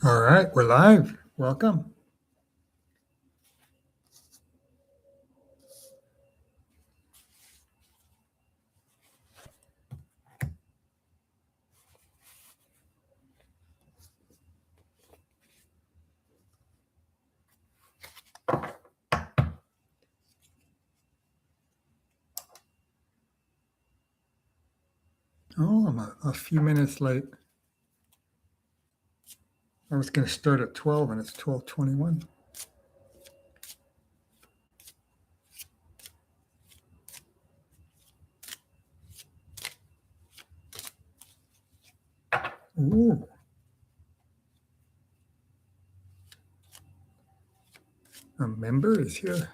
All right, we're live. Welcome. Oh, I'm a few minutes late. I was going to start at 12 and it's 12:21. Ooh. A member is here.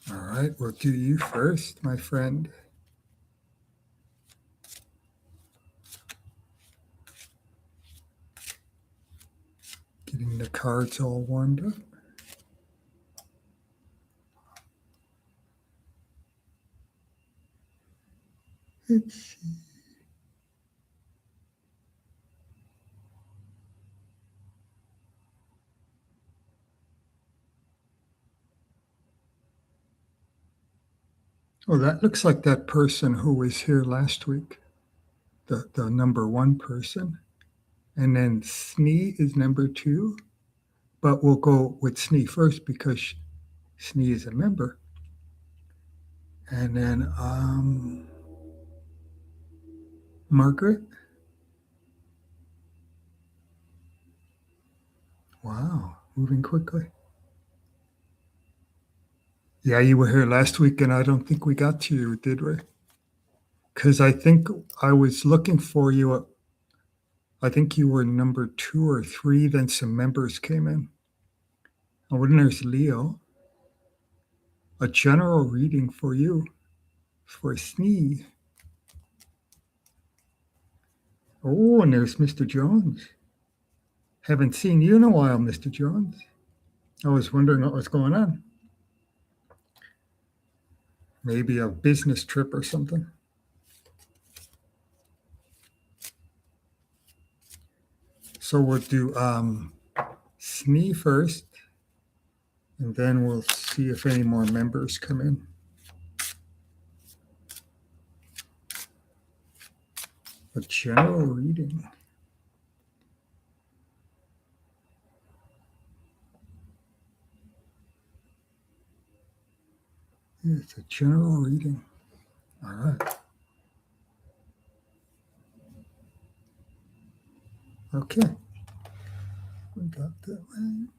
All right, we'll do you first, my friend. Getting the cards all warmed up. Let's see. Oh, that looks like that person who was here last week, the number one person. And then Snee is number two, but we'll go with Snee first because Snee is a member. And then Margaret. Wow, moving quickly. Yeah, you were here last week, and I don't think we got to you, did we? Because I think I was looking for you. I think you were number 2 or 3, then some members came in. Oh, and there's Leo. A general reading for you, for Snee. Oh, and there's Mr. Jones. Haven't seen you in a while, Mr. Jones. I was wondering what was going on. Maybe a business trip or something. So we'll do Snee first, and then we'll see if any more members come in. A general reading. It's a general reading. All right. Okay. We got that one.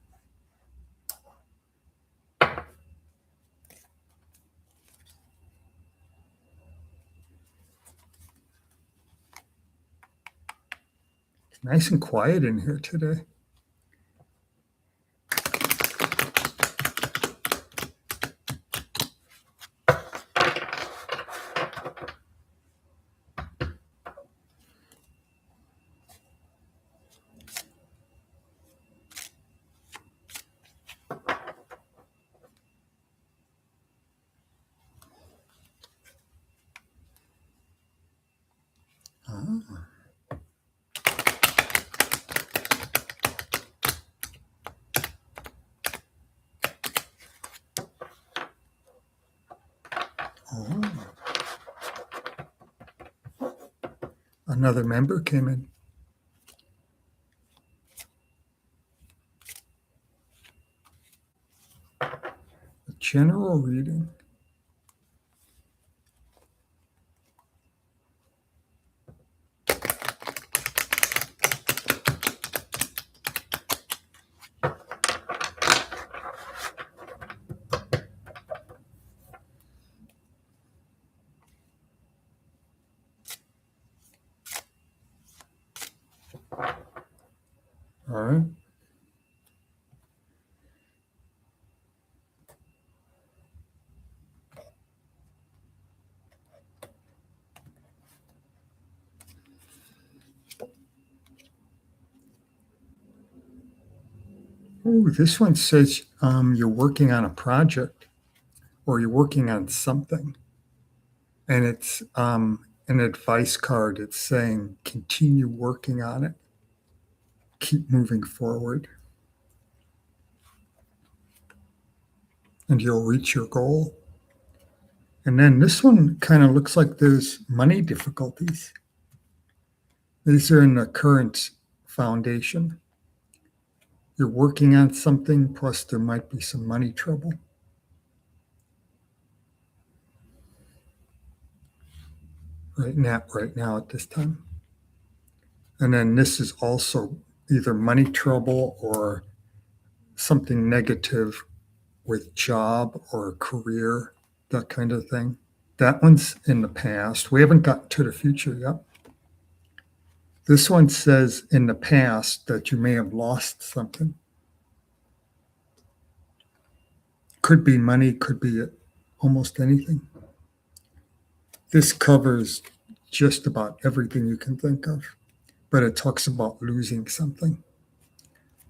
It's nice and quiet in here today. Ah. Oh. Another member came in. A general reading. All right. Oh, this one says you're working on a project or you're working on something. And an advice card. It's saying continue working on it, keep moving forward, and you'll reach your goal. And then this one kind of looks like there's money difficulties. These are in the current foundation. You're working on something, plus there might be some money trouble. Right now at this time. And then this is also either money trouble or something negative with job or career, that kind of thing. That one's in the past. We haven't gotten to the future yet. This one says in the past that you may have lost something. Could be money, could be almost anything. This covers just about everything you can think of, but it talks about losing something.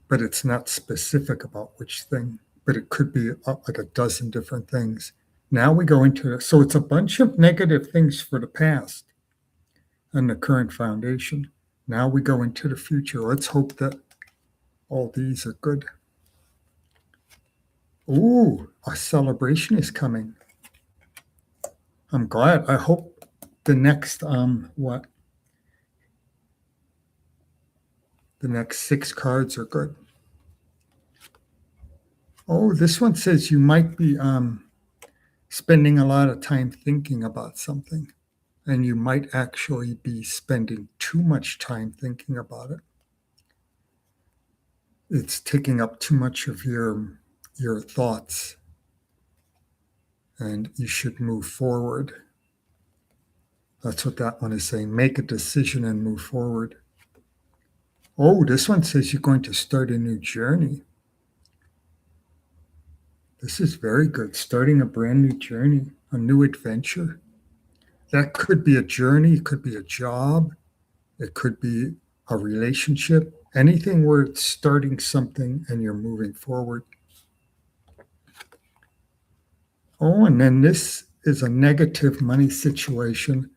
But it's not specific about which thing, but it could be like a dozen different things. Now we go into it. So it's a bunch of negative things for the past and the current foundation. Now we go into the future. Let's hope that all these are good. Ooh, a celebration is coming. I'm glad. I hope the next, the next 6 cards are good. Oh, this one says you might be spending a lot of time thinking about something, and you might actually be spending too much time thinking about it. It's taking up too much of your thoughts, and you should move forward. That's what that one is saying. Make a decision and move forward. Oh, this one says you're going to start a new journey. This is very good. Starting a brand new journey, a new adventure. That could be a journey, it could be a job, it could be a relationship, anything where it's starting something and you're moving forward. Oh, and then this is a negative money situation,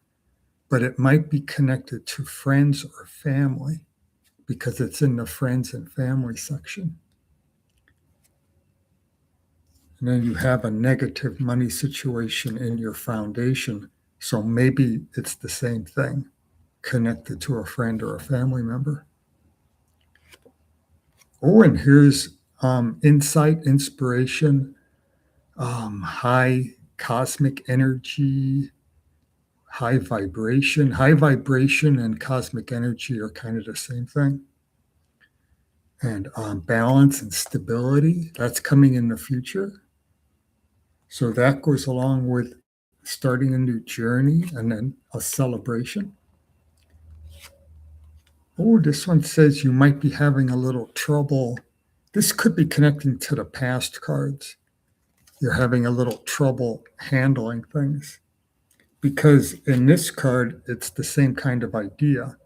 but it might be connected to friends or family because it's in the friends and family section. And then you have a negative money situation in your foundation. So maybe it's the same thing, connected to a friend or a family member. Oh, and here's insight, inspiration, high cosmic energy, high vibration. High vibration and cosmic energy are kind of the same thing. And balance and stability, that's coming in the future. So that goes along with starting a new journey and then a celebration. Oh, this one says you might be having a little trouble. This could be connecting to the past cards. You're having a little trouble handling things. Because in this card, it's the same kind of idea.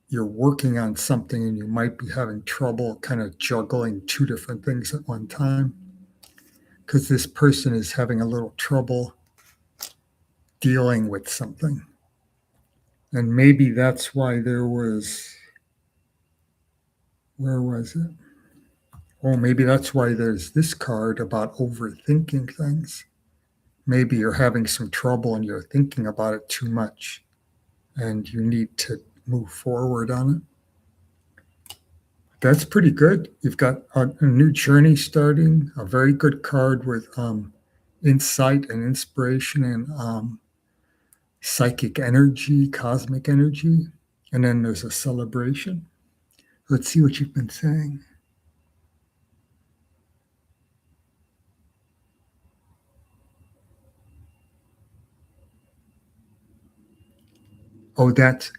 You're working on something and you might be having trouble kind of juggling 2 different things at one time. Because this person is having a little trouble dealing with something. And maybe that's why there was, where was it? Oh, maybe that's why there's this card about overthinking things. Maybe you're having some trouble and you're thinking about it too much and you need to move forward on it. That's pretty good. You've got a new journey starting, a very good card with insight and inspiration and psychic energy, cosmic energy. And then there's a celebration. Let's see what you've been saying. Oh, that's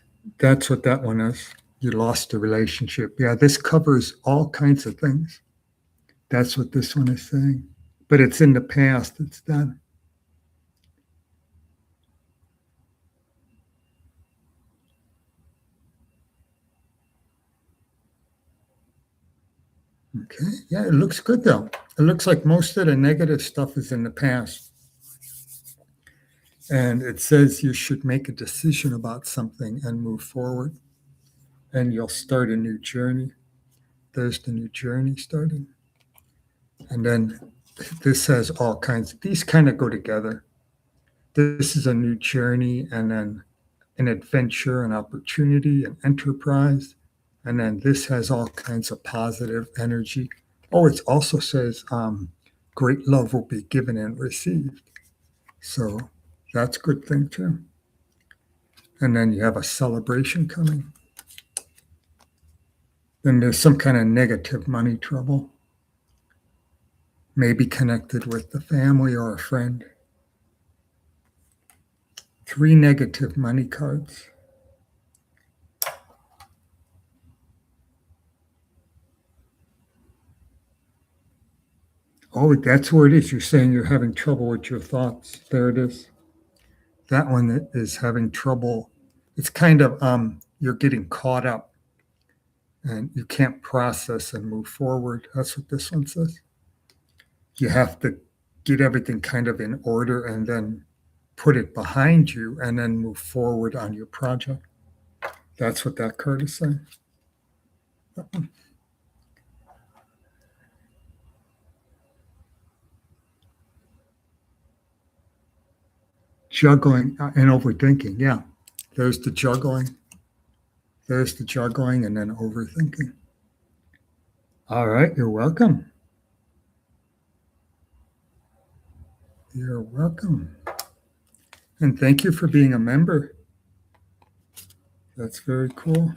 what that one is. You lost a relationship. Yeah, this covers all kinds of things. That's what this one is saying. But it's in the past. It's done. Okay. Yeah, it looks good though. It looks like most of the negative stuff is in the past. And it says you should make a decision about something and move forward, and you'll start a new journey. There's the new journey starting. And then this has all kinds, these kind of go together. This is a new journey, and then an adventure, an opportunity, an enterprise. And then this has all kinds of positive energy. Oh, it also says great love will be given and received. So that's a good thing too. And then you have a celebration coming. Then there's some kind of negative money trouble, maybe connected with the family or a friend. 3 negative money cards. Oh, that's where it is. You're saying you're having trouble with your thoughts. There it is. That one is having trouble. It's kind of you're getting caught up and you can't process and move forward. That's what this one says. You have to get everything kind of in order and then put it behind you and then move forward on your project. That's what that card is saying. Juggling and overthinking. Yeah. There's the juggling. There's the juggling and then overthinking. All right. You're welcome. You're welcome. And thank you for being a member. That's very cool.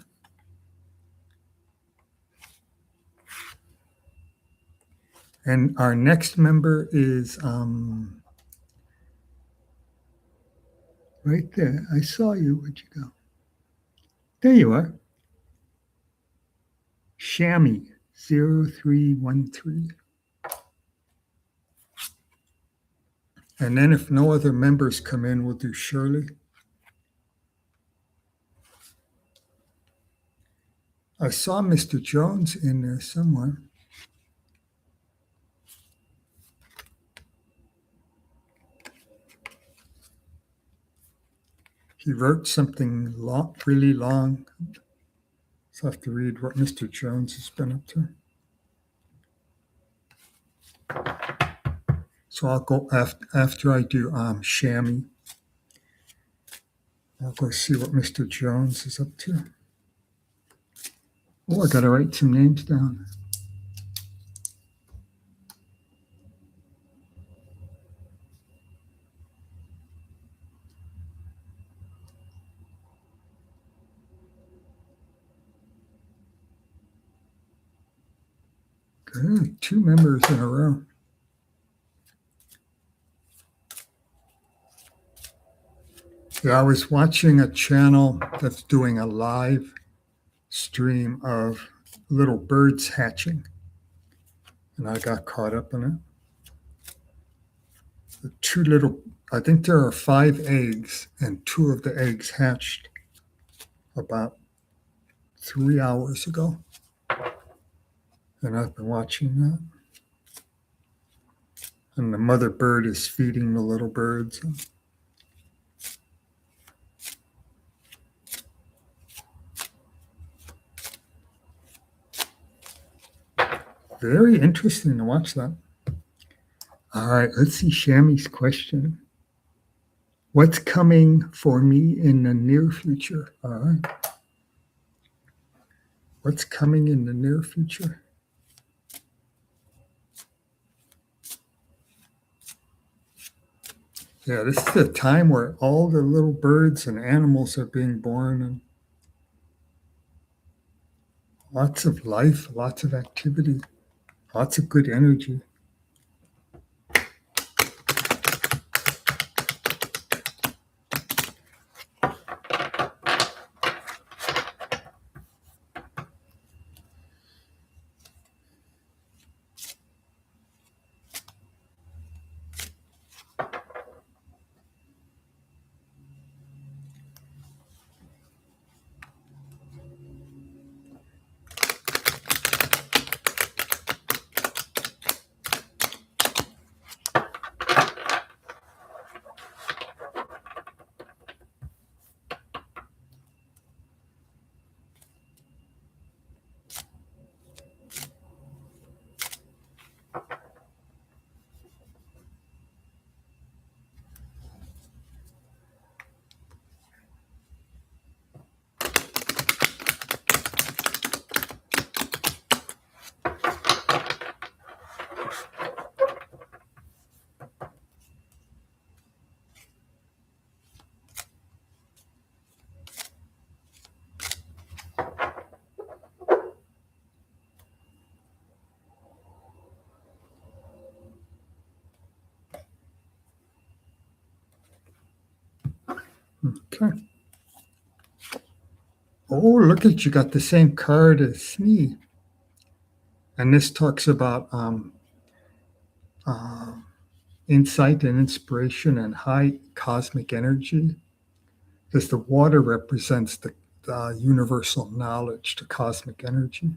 And our next member is right there. I saw you. Where'd you go? There you are. Shammy 0313. And then if no other members come in, we'll do Shirley. I saw Mr. Jones in there somewhere. He wrote something long, really long. So I have to read what Mr. Jones has been up to. So I'll go after I do Shammy. I'll go see what Mr. Jones is up to. Oh, I got to write some names down. Good. 2 members in a row. Yeah, I was watching a channel that's doing a live stream of little birds hatching, and I got caught up in it. The 2 little, I think there are 5 eggs, and 2 of the eggs hatched about 3 hours ago. And I've been watching that. And the mother bird is feeding the little birds. Very interesting to watch that. All right, let's see Shammy's question. What's coming for me in the near future? All right. What's coming in the near future? Yeah, this is a time where all the little birds and animals are being born and lots of life, lots of activity, lots of good energy. Okay. Oh, look at you got the same card as me. And this talks about uh, insight and inspiration and high cosmic energy, because the water represents the universal knowledge, the cosmic energy.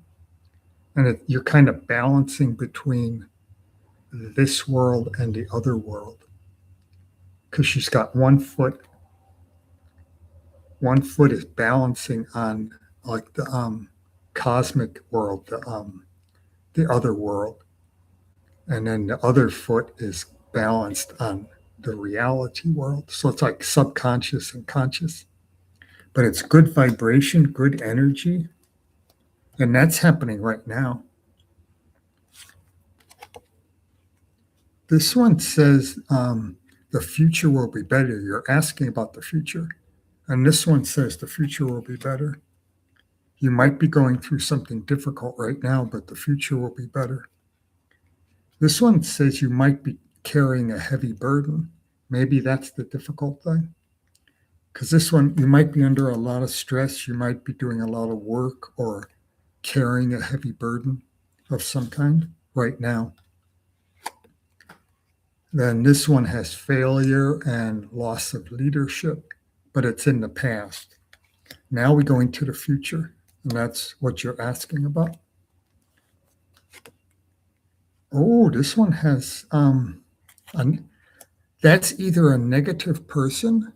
And you're kind of balancing between this world and the other world, because she's got one foot is balancing on like the cosmic world, the other world, and then the other foot is balanced on the reality world. So it's like subconscious and conscious, but it's good vibration, good energy, and that's happening right now. This one says the future will be better. You're asking about the future. And this one says the future will be better. You might be going through something difficult right now, but the future will be better. This one says you might be carrying a heavy burden. Maybe that's the difficult thing. Because this one, you might be under a lot of stress. You might be doing a lot of work or carrying a heavy burden of some kind right now. Then this one has failure and loss of leadership, but it's in the past. Now we go into the future, and that's what you're asking about. Oh, this one has that's either a negative person,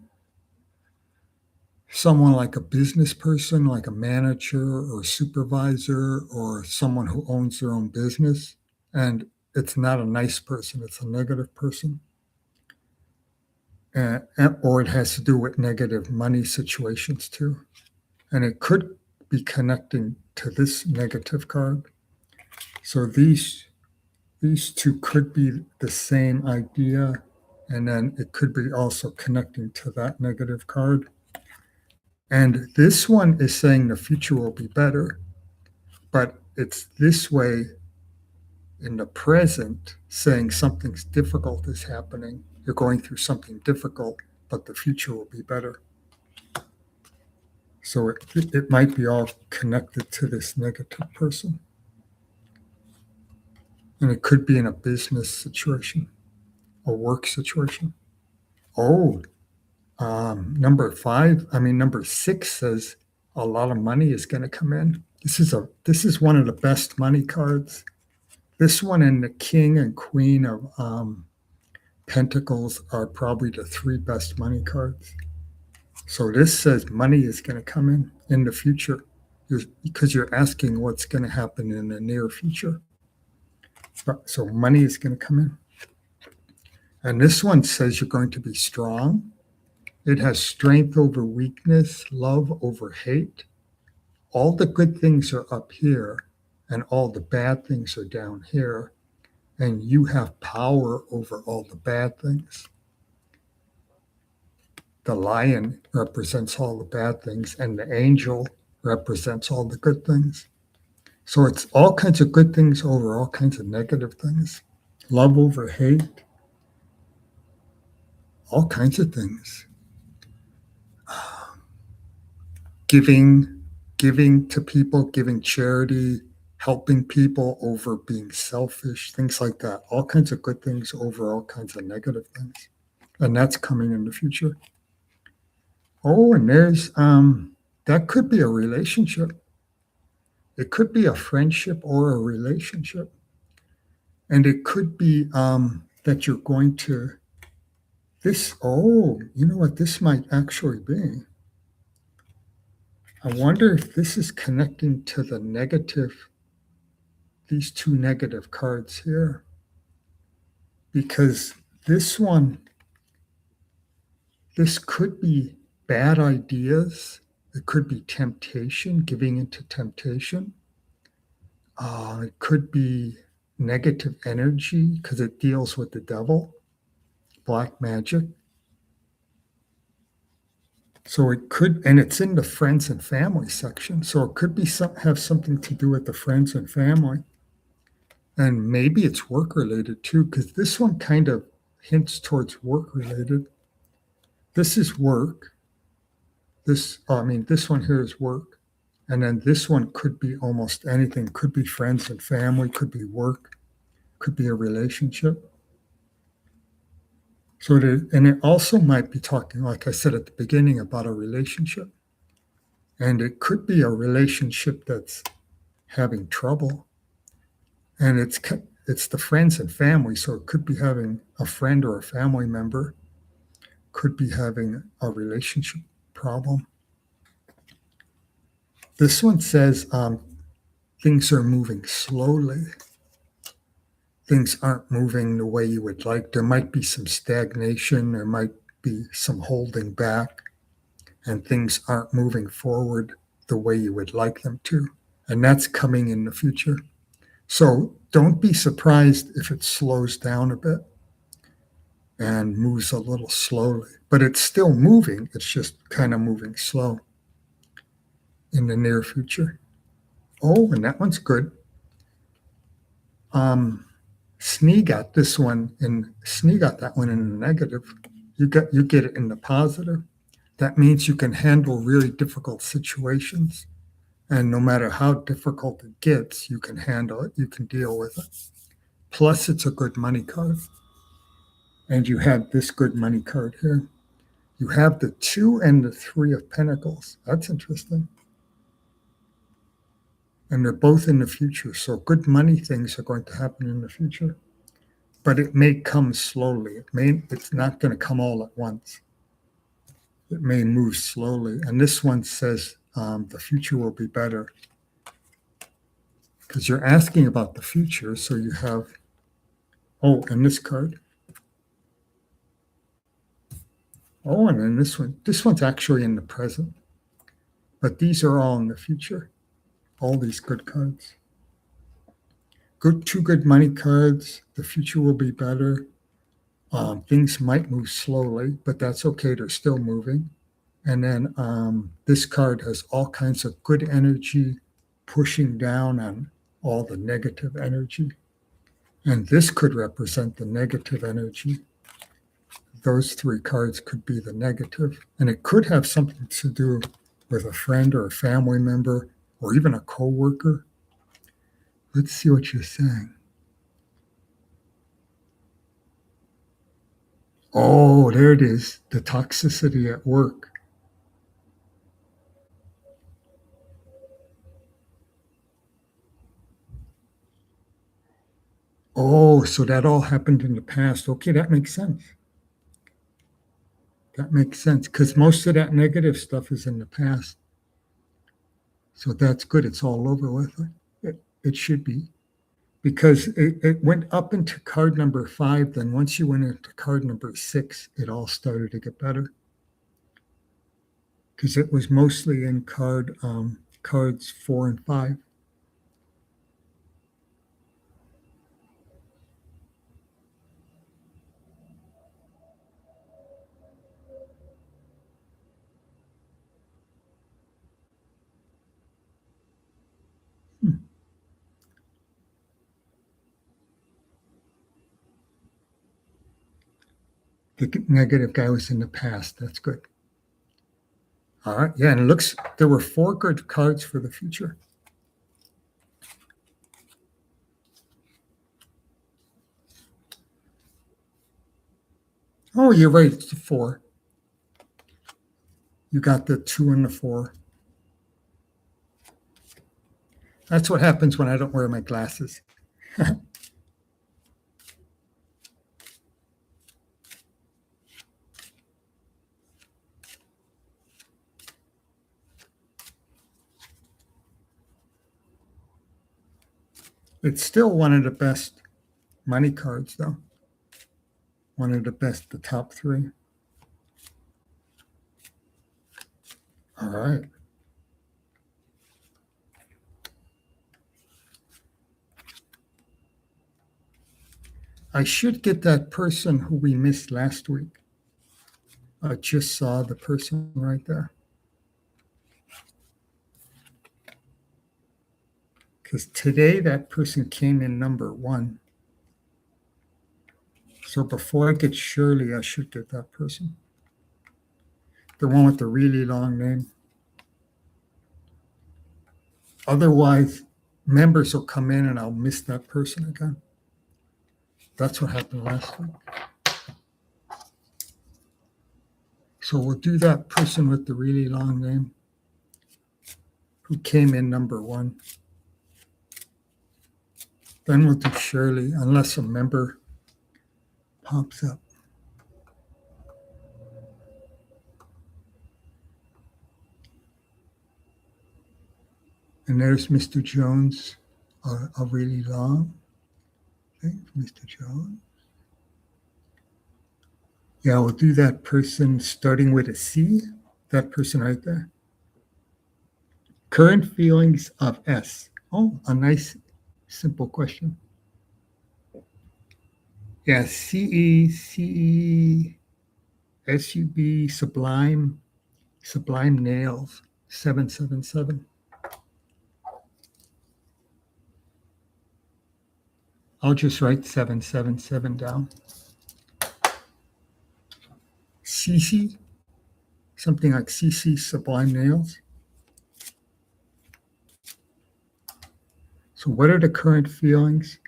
someone like a business person, like a manager or supervisor, or someone who owns their own business, and it's not a nice person, it's a negative person. Or it has to do with negative money situations too. And it could be connecting to this negative card. So these two could be the same idea, and then it could be also connecting to that negative card. And this one is saying the future will be better, but it's this way in the present, saying something's difficult is happening. You're going through something difficult, but the future will be better. So it might be all connected to this negative person. And it could be in a business situation, a work situation. Oh, number 6 says a lot of money is going to come in. This is one of the best money cards. This one and the King and Queen of Pentacles are probably the 3 best money cards. So this says money is going to come in the future, because you're asking what's going to happen in the near future. So money is going to come in. And this one says you're going to be strong. It has strength over weakness, love over hate. All the good things are up here, and all the bad things are down here. And you have power over all the bad things. The lion represents all the bad things, and the angel represents all the good things. So it's all kinds of good things over all kinds of negative things. Love over hate. All kinds of things. Giving to people, giving charity, helping people over being selfish, things like that. All kinds of good things over all kinds of negative things. And that's coming in the future. Oh, and there's that could be a relationship. It could be a friendship or a relationship. And it could be that you're going to you know what this might actually be. I wonder if this is connecting to the negative, these 2 negative cards here. Because this could be bad ideas. It could be temptation, giving into temptation. It could be negative energy because it deals with the devil, black magic. So it could, and it's in the friends and family section. So it could be have something to do with the friends and family. And maybe it's work related too, because this one kind of hints towards work related. This is work. this one here is work. And then this one could be almost anything. Could be friends and family, could be work, could be a relationship. And it also might be talking, like I said at the beginning, about a relationship. And it could be a relationship that's having trouble. And it's the friends and family. So it could be having a friend or a family member, could be having a relationship problem. This one says things are moving slowly. Things aren't moving the way you would like. There might be some stagnation. There might be some holding back, and things aren't moving forward the way you would like them to. And that's coming in the future. So don't be surprised if it slows down a bit and moves a little slowly. But it's still moving. It's just kind of moving slow in the near future. Oh, and that one's good. Snee got this one, and Snee got that one in the negative. You get it in the positive. That means you can handle really difficult situations, and no matter how difficult it gets, you can handle it. You can deal with it. Plus, it's a good money card, and you have this good money card here. You have the 2 and the 3 of Pentacles. That's interesting. And they're both in the future. So good money things are going to happen in the future. But it may come slowly. It's not going to come all at once. It may move slowly. And this one says the future will be better. Because you're asking about the future. So you have, and this card. Oh, and then this one. This one's actually in the present. But these are all in the future. All these good cards. Two good money cards. The future will be better. Things might move slowly, but that's okay. They're still moving. And then this card has all kinds of good energy pushing down on all the negative energy. And this could represent the negative energy. Those 3 cards could be the negative. And it could have something to do with a friend or a family member or even a coworker. Let's see what you're saying. Oh, there it is. The toxicity at work. Oh, so that all happened in the past. Okay, that makes sense. That makes sense because most of that negative stuff is in the past. So that's good. It's all over with. It should be. Because it went up into card number 5. Then once you went into card number 6, it all started to get better. Because it was mostly in cards 4 and 5. The negative guy was in the past. That's good. All right. Yeah, and it looks there were 4 good cards for the future. Oh, you're right. It's the 4. You got the 2 and the 4. That's what happens when I don't wear my glasses. It's still one of the best money cards, though. One of the best, the top 3. All right. I should get that person who we missed last week. I just saw the person right there. Because today that person came in number 1. So before I get Shirley, I should get that person. The one with the really long name. Otherwise, members will come in and I'll miss that person again. That's what happened last week. So we'll do that person with the really long name who came in number 1. Then we'll do Shirley, unless a member pops up. And there's Mr. Jones, a really long. Okay, Mr. Jones. Yeah, we'll do that person starting with a C, that person right there. Current feelings of S. Oh, a nice, simple question. Yeah, CE, SUB, Sublime Nails, 777. I'll just write 777 down. CC, something like CC, Sublime Nails. So what are the current feelings?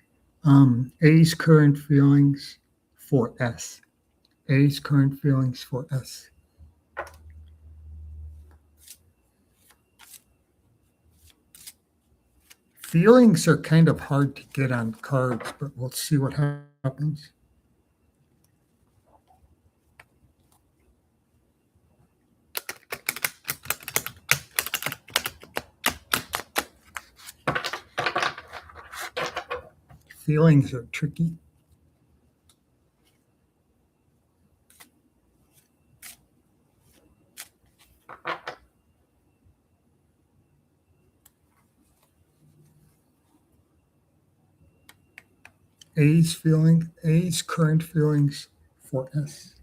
A's current feelings for S. A's current feelings for S. Feelings are kind of hard to get on cards, but we'll see what happens. Feelings are tricky. A's current feelings for S.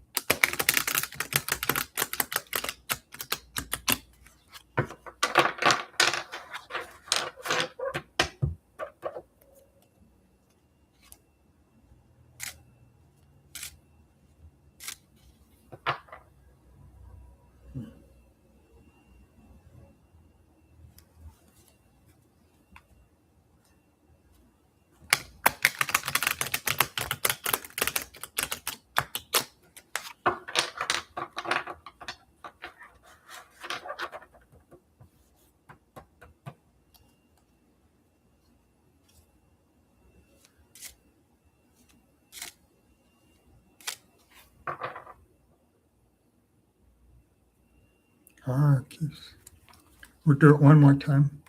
We'll do it one more time.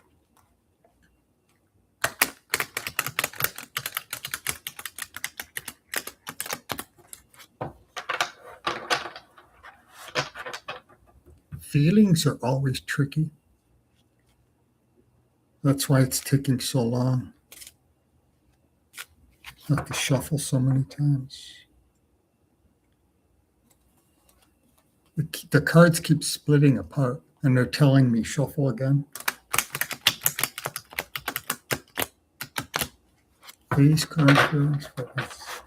Feelings are always tricky. That's why it's taking so long. I have to shuffle so many times. The cards keep splitting apart, and they're telling me shuffle again. These current feelings for us.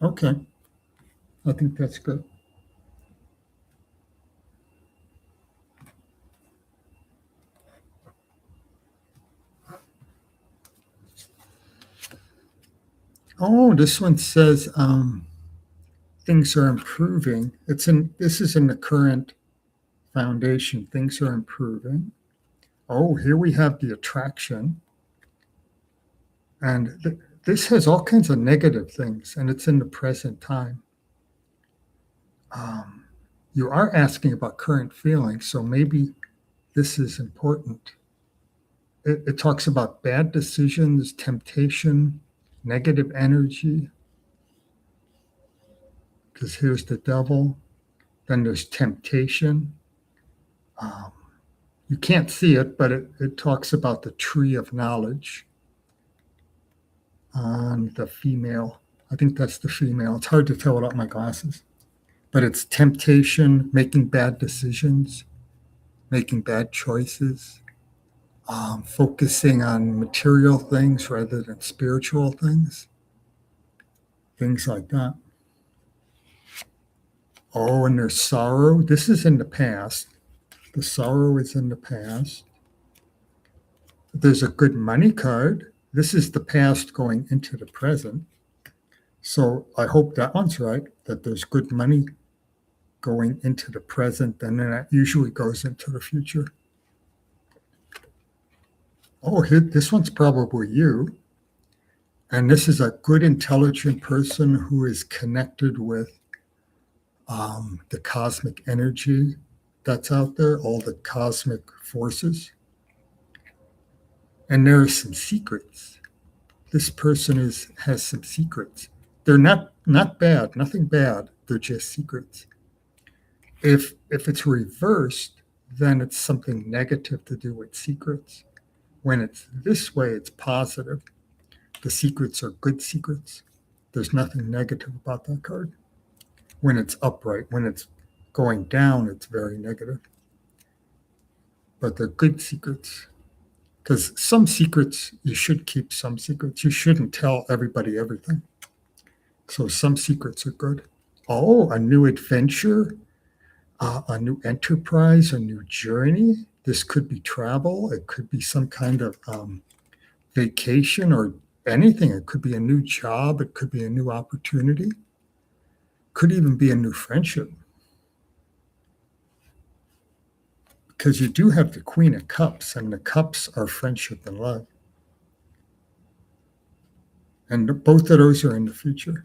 Okay, I think that's good. Oh, this one says things are improving. This is in the current foundation. Things are improving. Oh, here we have the attraction. And this has all kinds of negative things, and it's in the present time. You are asking about current feelings, so maybe this is important. It talks about bad decisions, temptation, negative energy, because here's the devil. Then there's temptation. You can't see it, but it talks about the tree of knowledge on the female. I think that's the female. It's hard to tell without my glasses. But it's temptation, making bad decisions, making bad choices. focusing on material things rather than spiritual things like that. Oh, and there's sorrow. This is in the past. The sorrow is in the past. There's a good money card. This is the past going into the present. So I hope that one's right, that there's good money going into the present, and then that usually goes into the future. Oh, this one's probably you. And this is a good, intelligent person who is connected with the cosmic energy that's out there, all the cosmic forces. And there are some secrets. This person has some secrets. They're not bad, nothing bad. They're just secrets. If it's reversed, then it's something negative to do with secrets. When it's this way, it's positive. The secrets are good secrets. There's nothing negative about that card. When it's upright, when it's going down, it's very negative. But they're good secrets. Because some secrets, you should keep some secrets. You shouldn't tell everybody everything. So some secrets are good. Oh, a new adventure, a new enterprise, a new journey. This could be travel. It could be some kind of vacation or anything. It could be a new job. It could be a new opportunity. Could even be a new friendship. Because you do have the Queen of Cups, and the cups are friendship and love. And both of those are in the future.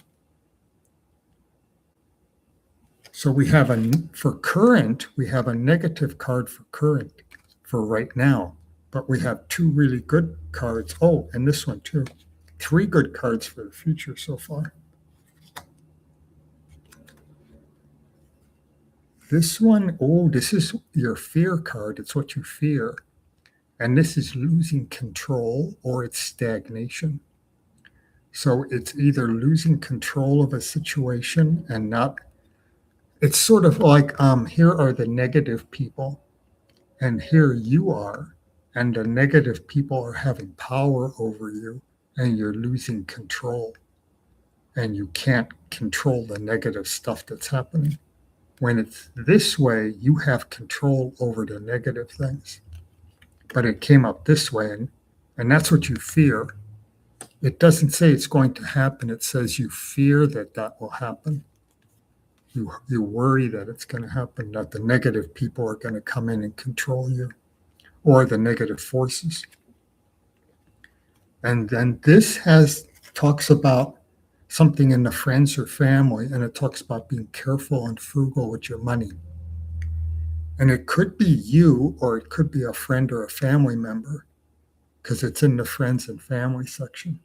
So we have for current, we have a negative card for current, for right now. But we have two really good cards. Oh, and this one too. 3 good cards for the future so far. This one, oh, this is your fear card. It's what you fear. And this is losing control or it's stagnation. So it's either losing control of a situation and not, it's sort of like here are the negative people and here you are, and the negative people are having power over you and you're losing control and you can't control the negative stuff that's happening. When it's this way, you have control over the negative things. But it came up this way, and that's what you fear. It doesn't say it's going to happen. It says you fear that will happen. You worry that it's going to happen, that the negative people are going to come in and control you, or the negative forces. And then this talks about something in the friends or family, and it talks about being careful and frugal with your money. And it could be you, or it could be a friend or a family member, because it's in the friends and family section.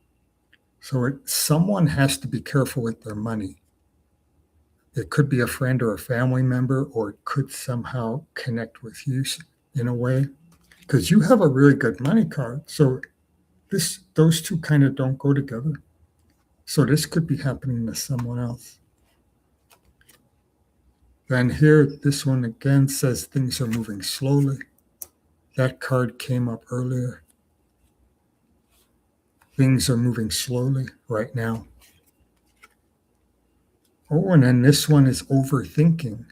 So someone has to be careful with their money. It could be a friend or a family member, or it could somehow connect with you in a way, because you have a really good money card. So those two kind of don't go together. So this could be happening to someone else. Then here, this one again says things are moving slowly. That card came up earlier. Things are moving slowly right now. Oh, and then this one is overthinking.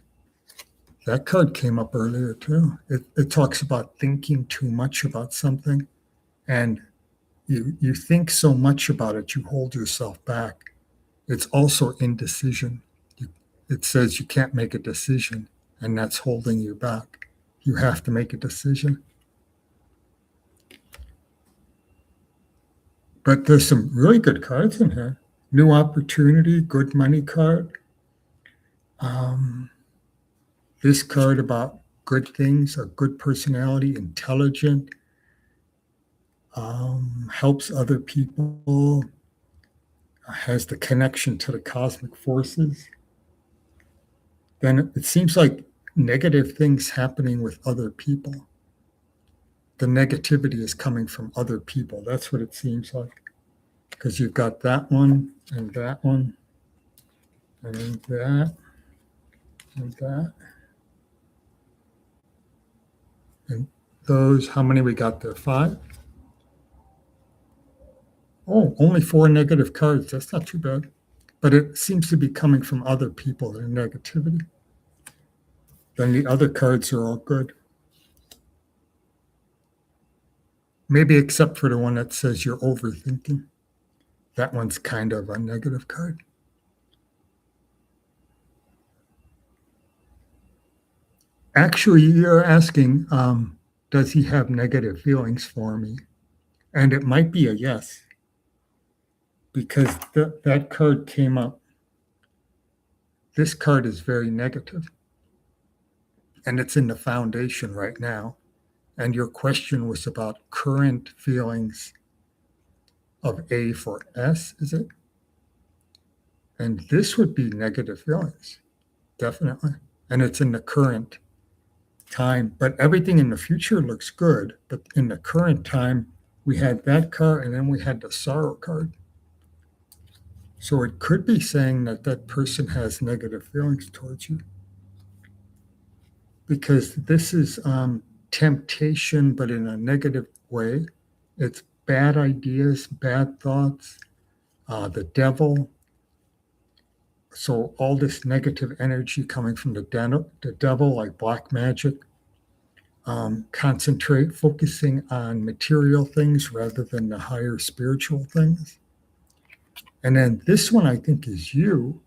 That card came up earlier too. It talks about thinking too much about something, and you think so much about it, you hold yourself back. It's also indecision. It says you can't make a decision, and that's holding you back. You have to make a decision. But there's some really good cards in here. New opportunity, good money card. This card about good things, a good personality, intelligent, helps other people, has the connection to the cosmic forces. Then it seems like negative things happening with other people. The negativity is coming from other people. That's what it seems like. Because you've got that one and that one and that and that. And those. How many we got there? 5? Oh, only 4 negative cards. That's not too bad. But it seems to be coming from other people, their negativity. Then the other cards are all good. Maybe except for the one that says you're overthinking. That one's kind of a negative card. Actually, you're asking, does he have negative feelings for me? And it might be a yes, because that card came up. This card is very negative, and it's in the foundation right now. And your question was about current feelings of A for S, is it? And this would be negative feelings, definitely. And it's in the current time, but everything in the future looks good. But in the current time, we had that card and then we had the sorrow card. So it could be saying that that person has negative feelings towards you, because this is temptation, but in a negative way. It's bad ideas, bad thoughts, the devil. So all this negative energy coming from the devil, like black magic. Concentrate, focusing on material things rather than the higher spiritual things. And then this one, I think, is you.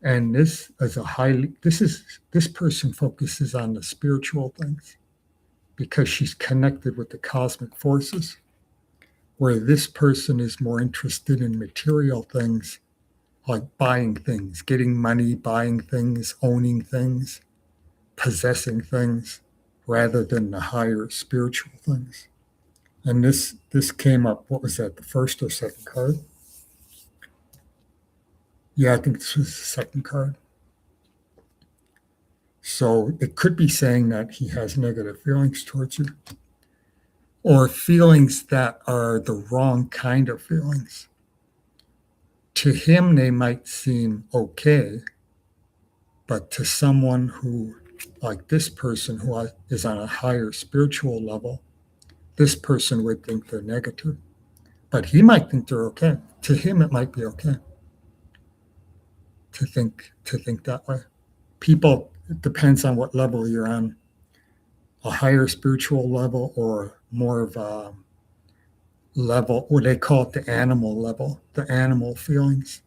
And this is this person focuses on the spiritual things because she's connected with the cosmic forces, where this person is more interested in material things, like buying things, getting money, buying things, owning things, possessing things, rather than the higher spiritual things. And this came up, what was that, the first or second card? Yeah, I think this was the second card. So it could be saying that he has negative feelings towards you, or feelings that are the wrong kind of feelings. To him, they might seem okay, but to someone who, like this person who is on a higher spiritual level, this person would think they're negative. But he might think they're okay. To him, it might be okay to think that way. People, it depends on what level you're on, a higher spiritual level or more of a level, what they call it, the animal level, the animal feelings,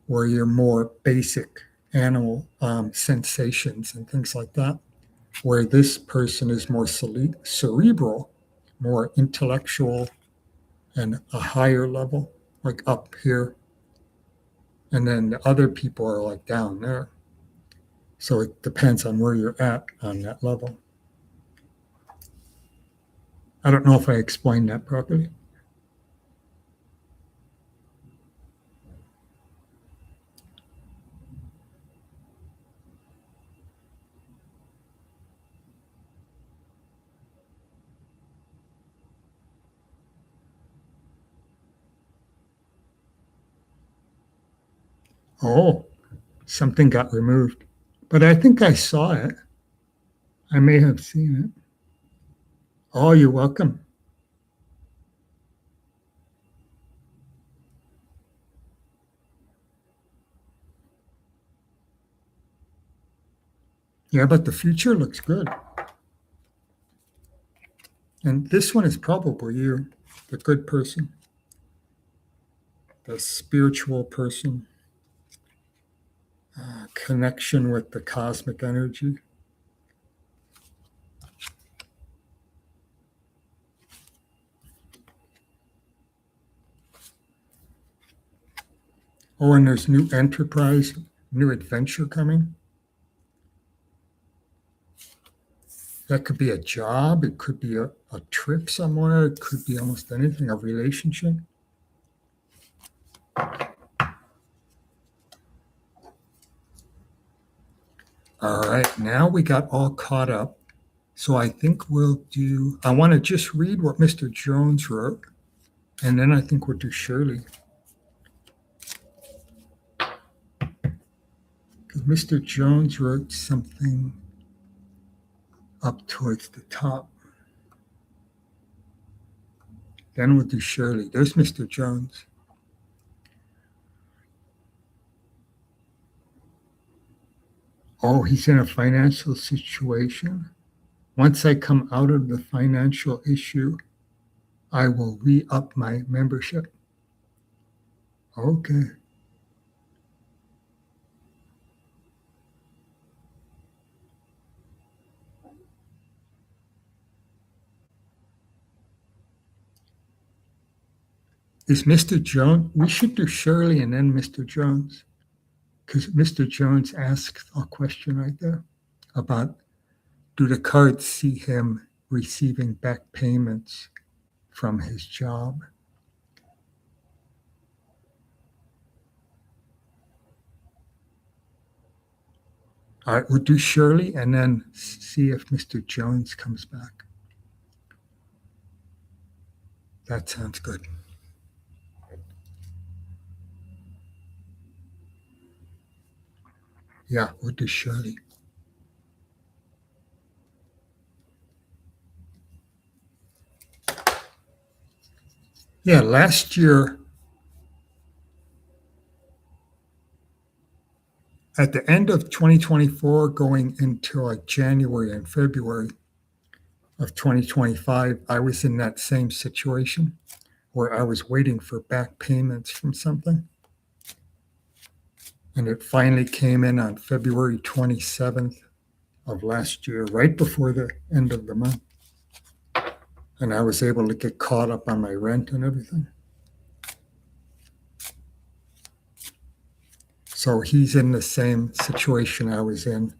where you're more basic animal sensations and things like that, where this person is more cerebral, more intellectual, and a higher level, like up here. And then the other people are like down there. So it depends on where you're at on that level. I don't know if I explained that properly. Oh, something got removed. But I think I saw it. I may have seen it. Oh, you're welcome. Yeah, but the future looks good. And this one is probably you, the good person, the spiritual person, connection with the cosmic energy. Oh, and there's new enterprise, new adventure coming. That could be a job, it could be a trip somewhere, it could be almost anything, a relationship. All right, now we got all caught up. So I think I want to just read what Mr. Jones wrote, and then I think we'll do Shirley. Because Mr. Jones wrote something up towards the top. Then we'll do Shirley. There's Mr. Jones. Oh, he's in a financial situation. Once I come out of the financial issue, I will re-up my membership. Okay. Is Mr. Jones? We should do Shirley and then Mr. Jones, because Mr. Jones asked a question right there about, do the cards see him receiving back payments from his job? All right, we'll do Shirley and then see if Mr. Jones comes back. That sounds good. Yeah, we'll do Shirley. Yeah, last year, at the end of 2024, going into like January and February of 2025, I was in that same situation where I was waiting for back payments from something. And it finally came in on February 27th of last year, right before the end of the month. And I was able to get caught up on my rent and everything. So he's in the same situation I was in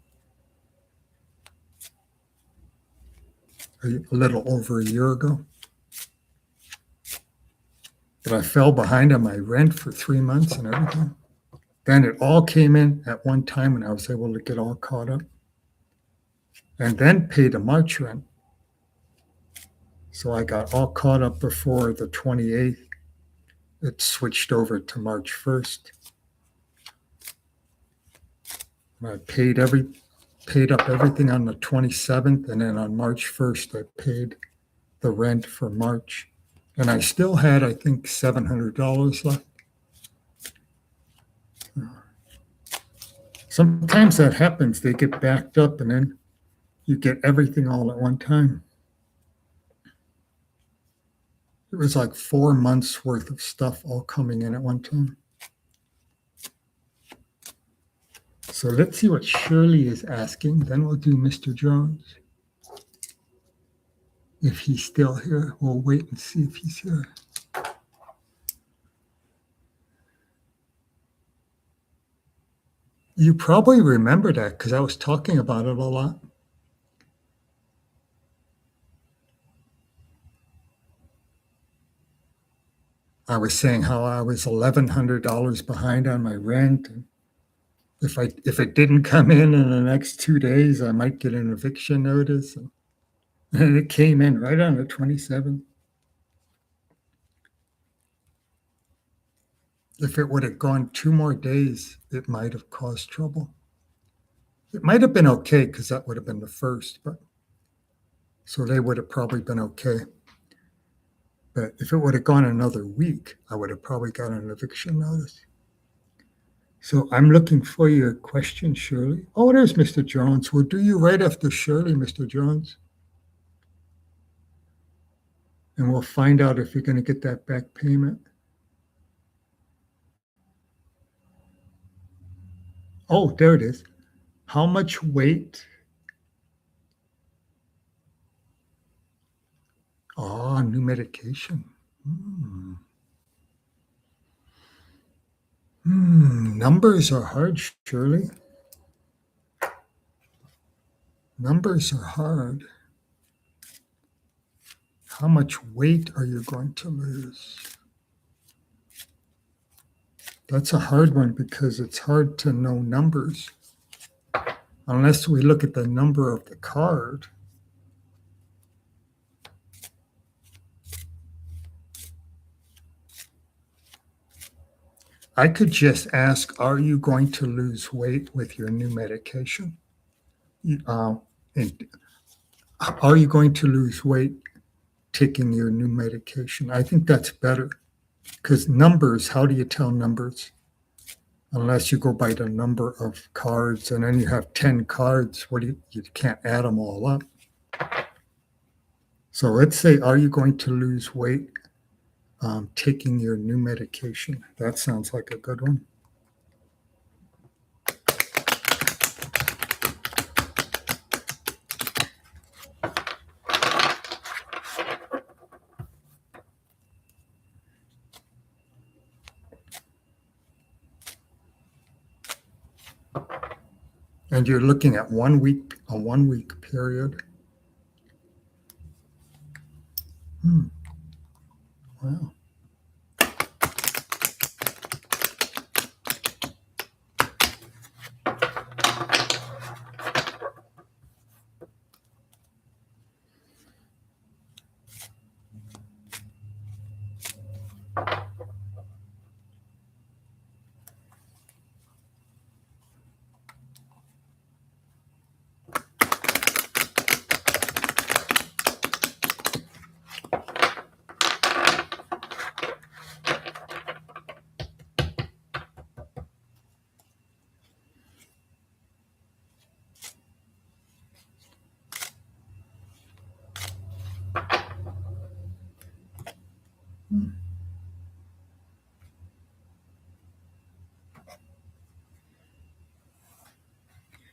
a little over a year ago. But I fell behind on my rent for 3 months and everything. Then it all came in at one time and I was able to get all caught up. And then pay the March rent. So I got all caught up before the 28th. It switched over to March 1st. I paid up everything on the 27th, and then on March 1st, I paid the rent for March. And I still had, I think, $700 left. Sometimes that happens. They get backed up, and then you get everything all at one time. It was like 4 months worth of stuff all coming in at one time. So let's see what Shirley is asking. Then we'll do Mr. Jones. If he's still here, we'll wait and see if he's here. You probably remember that because I was talking about it a lot. I was saying how I was $1,100 behind on my rent. And if it didn't come in the next 2 days, I might get an eviction notice. And it came in right on the 27th. If it would have gone 2 more days, it might have caused trouble. It might have been okay because that would have been the first, but so they would have probably been okay. But if it would have gone another week, I would have probably got an eviction notice. So I'm looking for your question, Shirley. Oh, there's Mr. Jones. We'll do you right after Shirley, Mr. Jones. And we'll find out if you're going to get that back payment. Oh, there it is. How much weight? Oh, new medication. Numbers are hard, Shirley. Numbers are hard. How much weight are you going to lose? That's a hard one because it's hard to know numbers unless we look at the number of the card. I could just ask, are you going to lose weight with your new medication? And are you going to lose weight taking your new medication. I think that's better because numbers, how do you tell numbers? Unless you go by the number of cards and then you have 10 cards, you can't add them all up. So let's say, are you going to lose weight taking your new medication? That sounds like a good one. And you're looking at a 1 week period. Wow.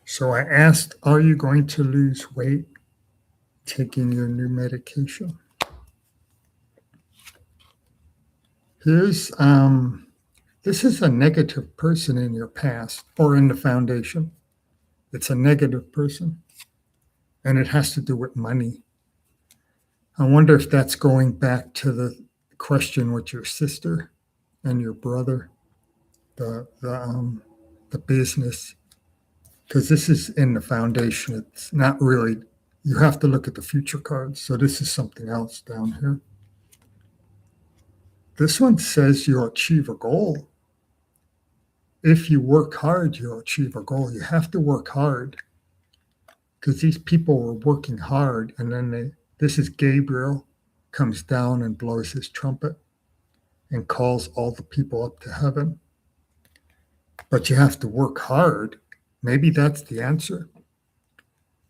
So I asked, are you going to lose weight taking your new medication? Here's this is a negative person in your past or in the foundation. It's a negative person, and it has to do with money. I wonder if that's going back to the question with your sister and your brother, the business, because this is in the foundation. It's not really. You have to look at the future cards. So this is something else down here. This one says you'll achieve a goal. If you work hard, you'll achieve a goal. You have to work hard because these people were working hard, and then this is Gabriel, comes down and blows his trumpet and calls all the people up to heaven. But you have to work hard. Maybe that's the answer.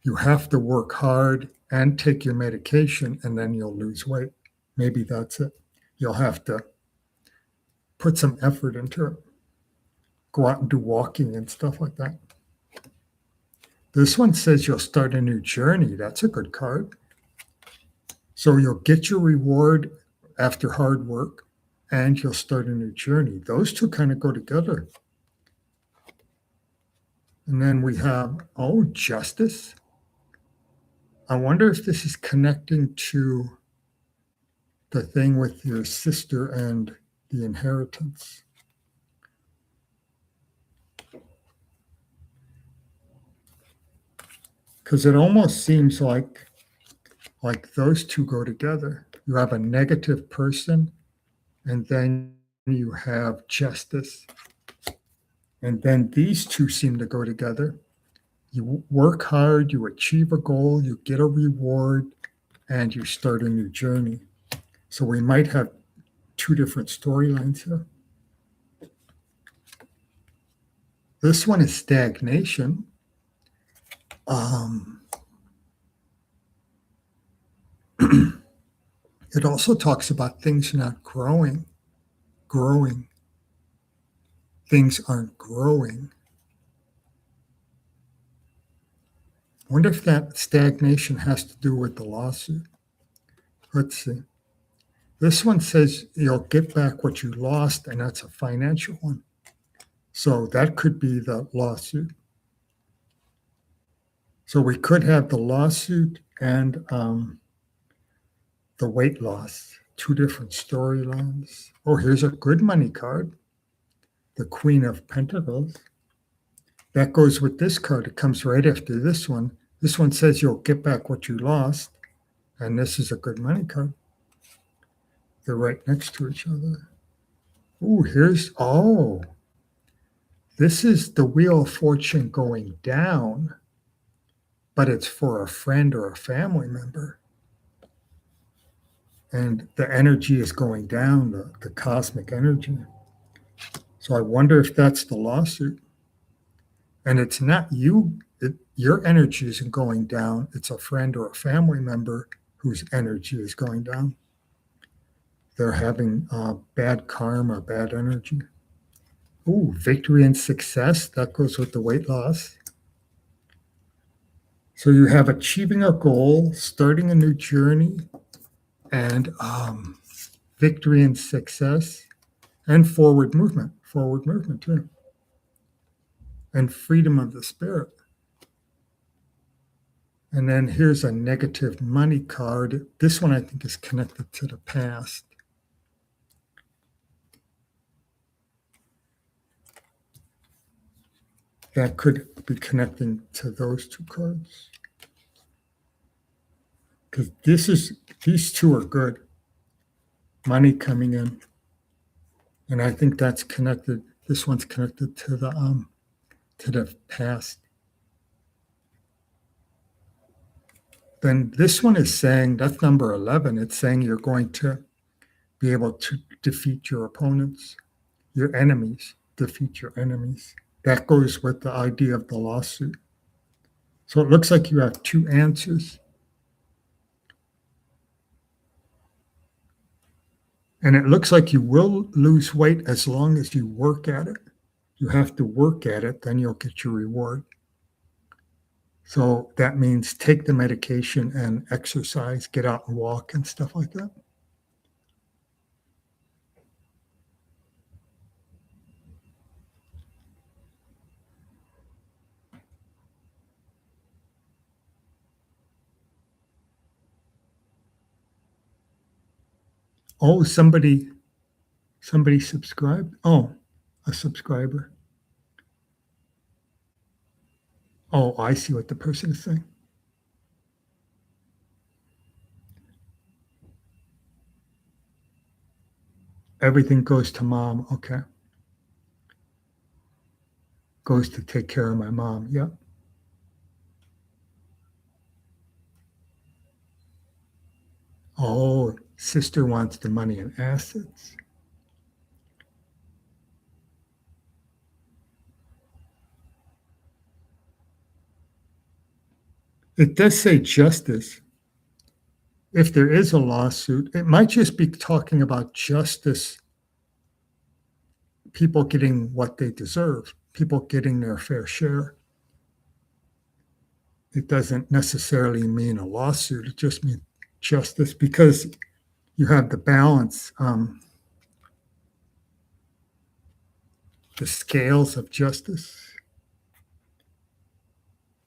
You have to work hard and take your medication, and then you'll lose weight. Maybe that's it. You'll have to put some effort into it. Go out and do walking and stuff like that. This one says you'll start a new journey. That's a good card. So you'll get your reward after hard work, and you'll start a new journey. Those two kind of go together. And then we have, justice. I wonder if this is connecting to the thing with your sister and the inheritance. Because it almost seems like those two go together. You have a negative person, and then you have justice. And then these two seem to go together. You work hard, you achieve a goal, you get a reward, and you start a new journey. So we might have two different storylines here. This one is stagnation. It also talks about things not growing. Things aren't growing. I wonder if that stagnation has to do with the lawsuit. Let's see. This one says you'll get back what you lost, and that's a financial one. So that could be the lawsuit. So we could have the lawsuit and the weight loss, two different storylines. Oh, here's a good money card, the Queen of Pentacles. That goes with this card. It comes right after this one. This one says you'll get back what you lost, and this is a good money card. They're right next to each other. Ooh, this is the Wheel of Fortune going down, but it's for a friend or a family member. and the energy is going down, the cosmic energy. So I wonder if that's the lawsuit. And it's not you, your energy isn't going down. It's a friend or a family member whose energy is going down. They're having bad karma, bad energy. Ooh, victory and success. That goes with the weight loss. So you have achieving a goal, starting a new journey, and victory and success, and forward movement too, and freedom of the spirit. And then here's a negative money card. This one I think is connected to the past. That could be connecting to those two cards. Because these two are good. Money coming in. And I think that's connected. This one's connected to the past. Then this one is saying, that's number 11. It's saying you're going to be able to defeat your opponents, your enemies, defeat your enemies. That goes with the idea of the lawsuit. So it looks like you have two answers. And it looks like you will lose weight as long as you work at it. You have to work at it, then you'll get your reward. So that means take the medication and exercise, get out and walk and stuff like that. Oh, somebody subscribed. Oh, a subscriber. Oh, I see what the person is saying. Everything goes to mom. Okay. Goes to take care of my mom. Yeah. Oh, sister wants the money and assets. It does say justice. If there is a lawsuit, it might just be talking about justice, people getting what they deserve, people getting their fair share. It doesn't necessarily mean a lawsuit. It just means justice because you have the balance, the scales of justice,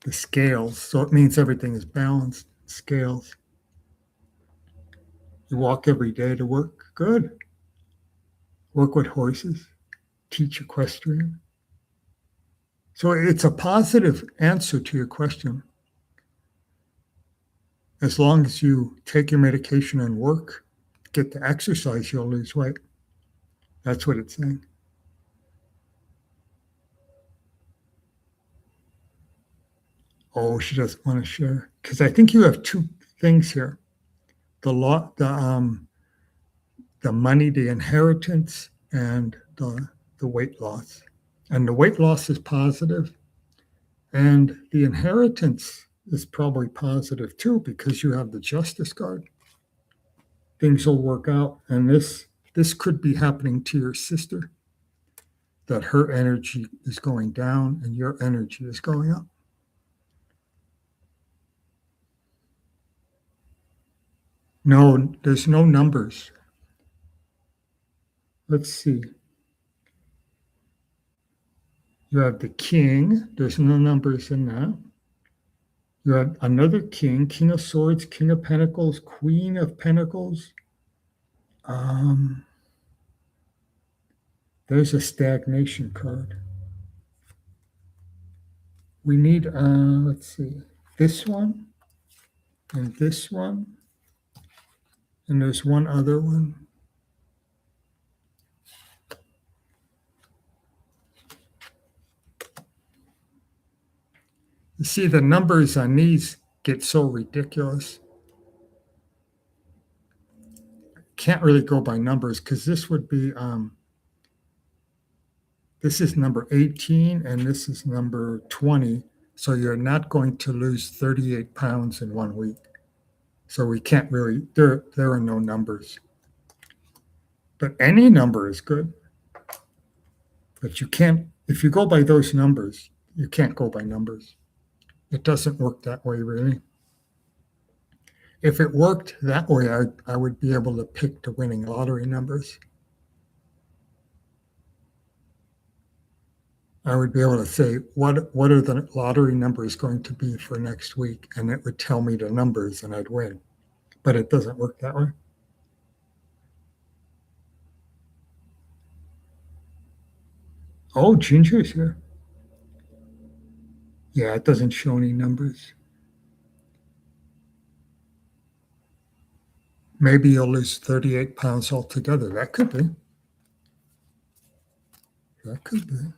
the scales. So it means everything is balanced, scales. You walk every day to work. Good. Work with horses, teach equestrian. So it's a positive answer to your question. As long as you take your medication and work, get the exercise, you'll lose weight. That's what it's saying. Oh, she doesn't want to share because I think you have two things here: the law, the money, the inheritance, and the weight loss. And the weight loss is positive, and the inheritance is probably positive too because you have the justice card. Things will work out, and this could be happening to your sister, that her energy is going down and your energy is going up. No, there's no numbers. Let's see. You have the king. There's no numbers in that. You have another king, king of swords, king of pentacles, queen of pentacles. There's a stagnation card. We need, let's see, this one and this one. And there's one other one. You see, the numbers on these get so ridiculous. can't really go by numbers because this would be this is number 18 and this is number 20. So you're not going to lose 38 pounds in 1 week. So we can't really, there are no numbers. But any number is good. But you can't, if you go by those numbers, you can't go by numbers. It doesn't work that way, really. If it worked that way, I would be able to pick the winning lottery numbers. I would be able to say, what are the lottery numbers going to be for next week? And it would tell me the numbers and I'd win. But it doesn't work that way. Oh, Ginger's here. Yeah, it doesn't show any numbers. Maybe you'll lose 38 pounds altogether. That could be. That could be.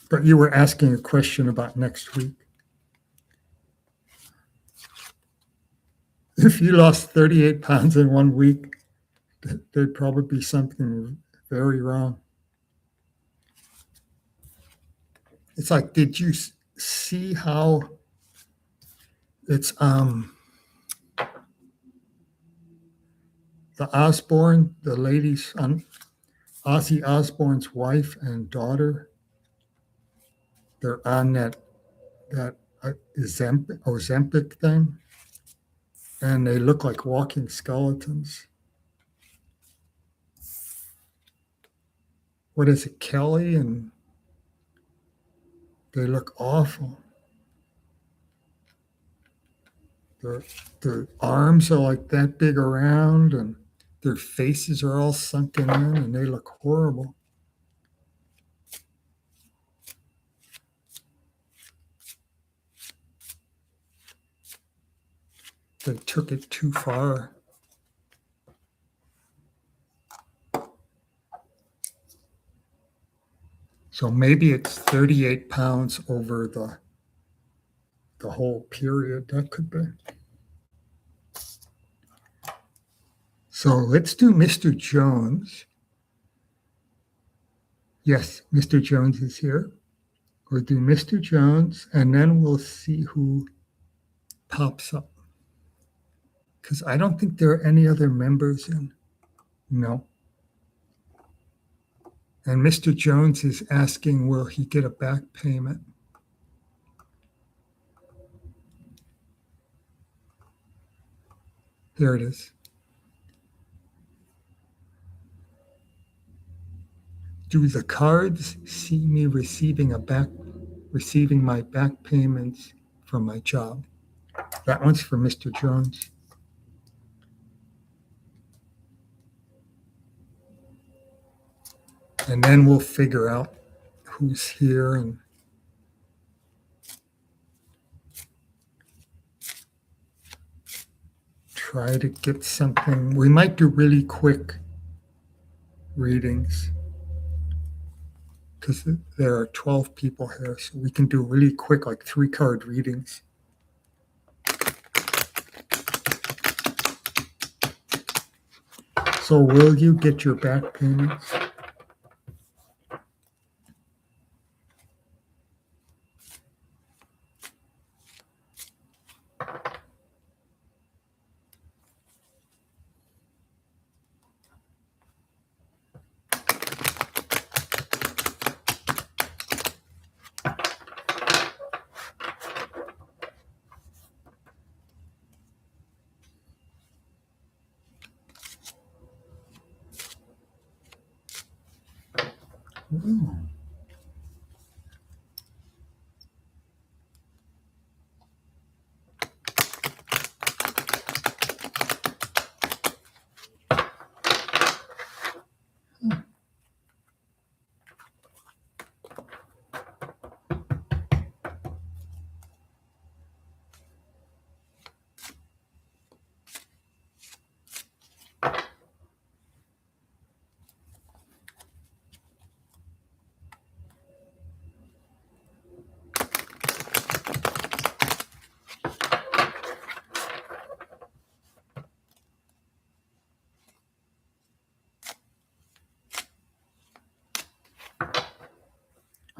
But you were asking a question about next week. If you lost 38 pounds in 1 week, there'd probably be something very wrong. It's like, did you see how it's the Osborne, the ladies, Ozzy Osbourne's wife and daughter, they're on that Ozempic thing, and they look like walking skeletons. What is it, Kelly? And they look awful. Their arms are like that big around, and their faces are all sunken in, and they look horrible. They took it too far. So maybe it's 38 pounds over the whole period. That could be. So let's do Mr. Jones. Yes, Mr. Jones is here. We'll do Mr. Jones, and then we'll see who pops up. Because I don't think there are any other members in. No. And Mr. Jones is asking, will he get a back payment? Here it is. Do the cards see me receiving my back payments from my job? That one's for Mr. Jones. And then we'll figure out who's here and try to get something. We might do really quick readings because there are 12 people here, so we can do really quick, like 3-card readings. So will you get your back payments? Ooh.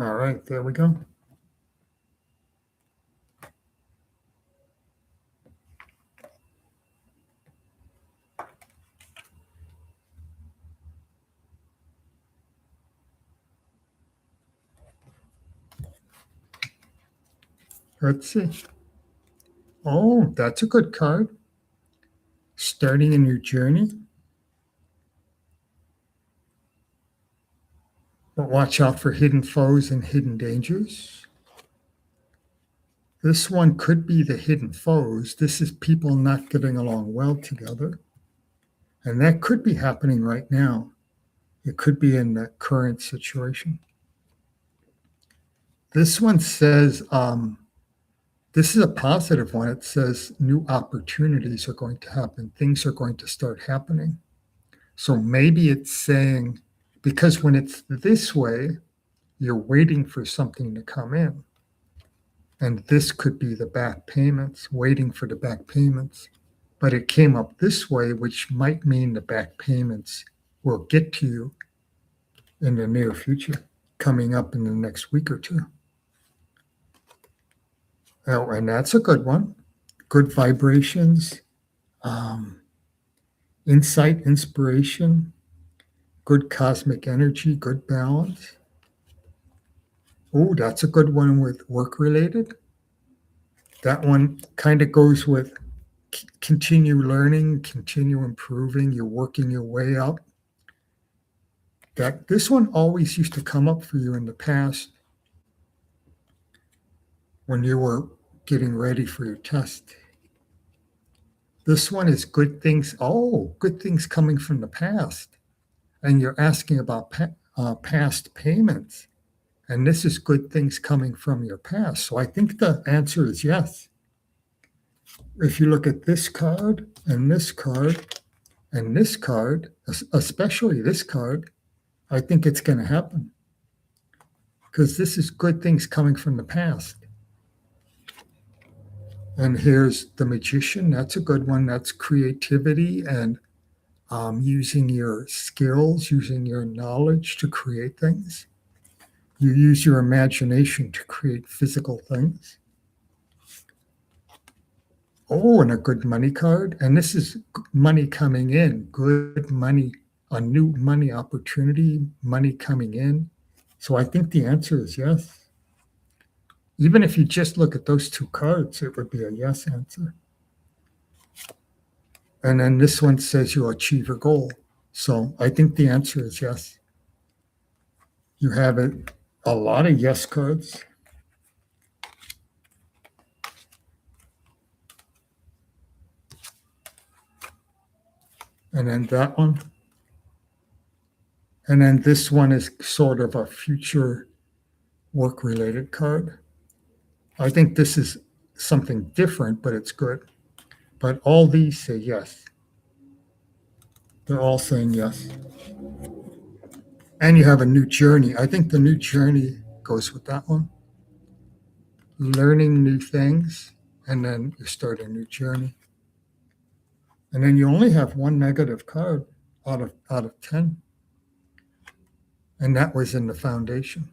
All right, there we go. Let's see. Oh, that's a good card. Starting a new journey. But watch out for hidden foes and hidden dangers. This one could be the hidden foes. This is people not getting along well together. And that could be happening right now. It could be in the current situation. This one says, this is a positive one. It says new opportunities are going to happen. Things are going to start happening. So maybe it's saying, because when it's this way, you're waiting for something to come in. And this could be the back payments, waiting for the back payments. But it came up this way, which might mean the back payments will get to you in the near future, coming up in the next week or two. Oh, and that's a good one. Good vibrations, insight, inspiration, good cosmic energy, good balance. Oh, that's a good one with work related. That one kind of goes with continue learning, continue improving, you're working your way up. That this one always used to come up for you in the past when you were getting ready for your test. This one is good things. Oh, good things coming from the past. And you're asking about past payments. And this is good things coming from your past. So I think the answer is yes. If you look at this card and this card and this card, especially this card, I think it's going to happen. Because this is good things coming from the past. And here's the magician. That's a good one. That's creativity and using your skills, using your knowledge to create things. You use your imagination to create physical things. Oh, and a good money card. And this is money coming in, good money, a new money opportunity, money coming in. So I think the answer is yes. Even if you just look at those two cards, it would be a yes answer. And then this one says you'll achieve your goal. So I think the answer is yes. You have a lot of yes cards. And then that one. And then this one is sort of a future work related card. I think this is something different, but it's good. But all these say yes. They're all saying yes. And you have a new journey. I think the new journey goes with that one. Learning new things, and then you start a new journey. And then you only have one negative card out of 10. And that was in the foundation.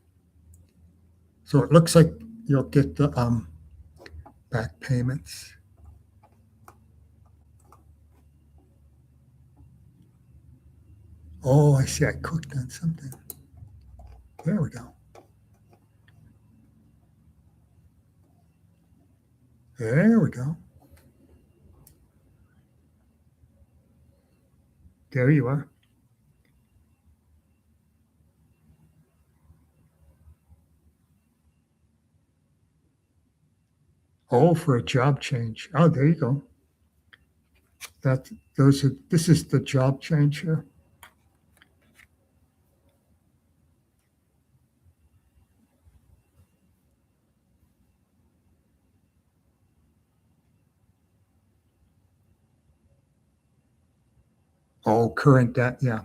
So it looks like you'll get the back payments. Oh, I see. I clicked on something. There we go. There we go. There you are. Oh, for a job change. Oh, there you go. This is the job change here. Oh, current debt. Yeah.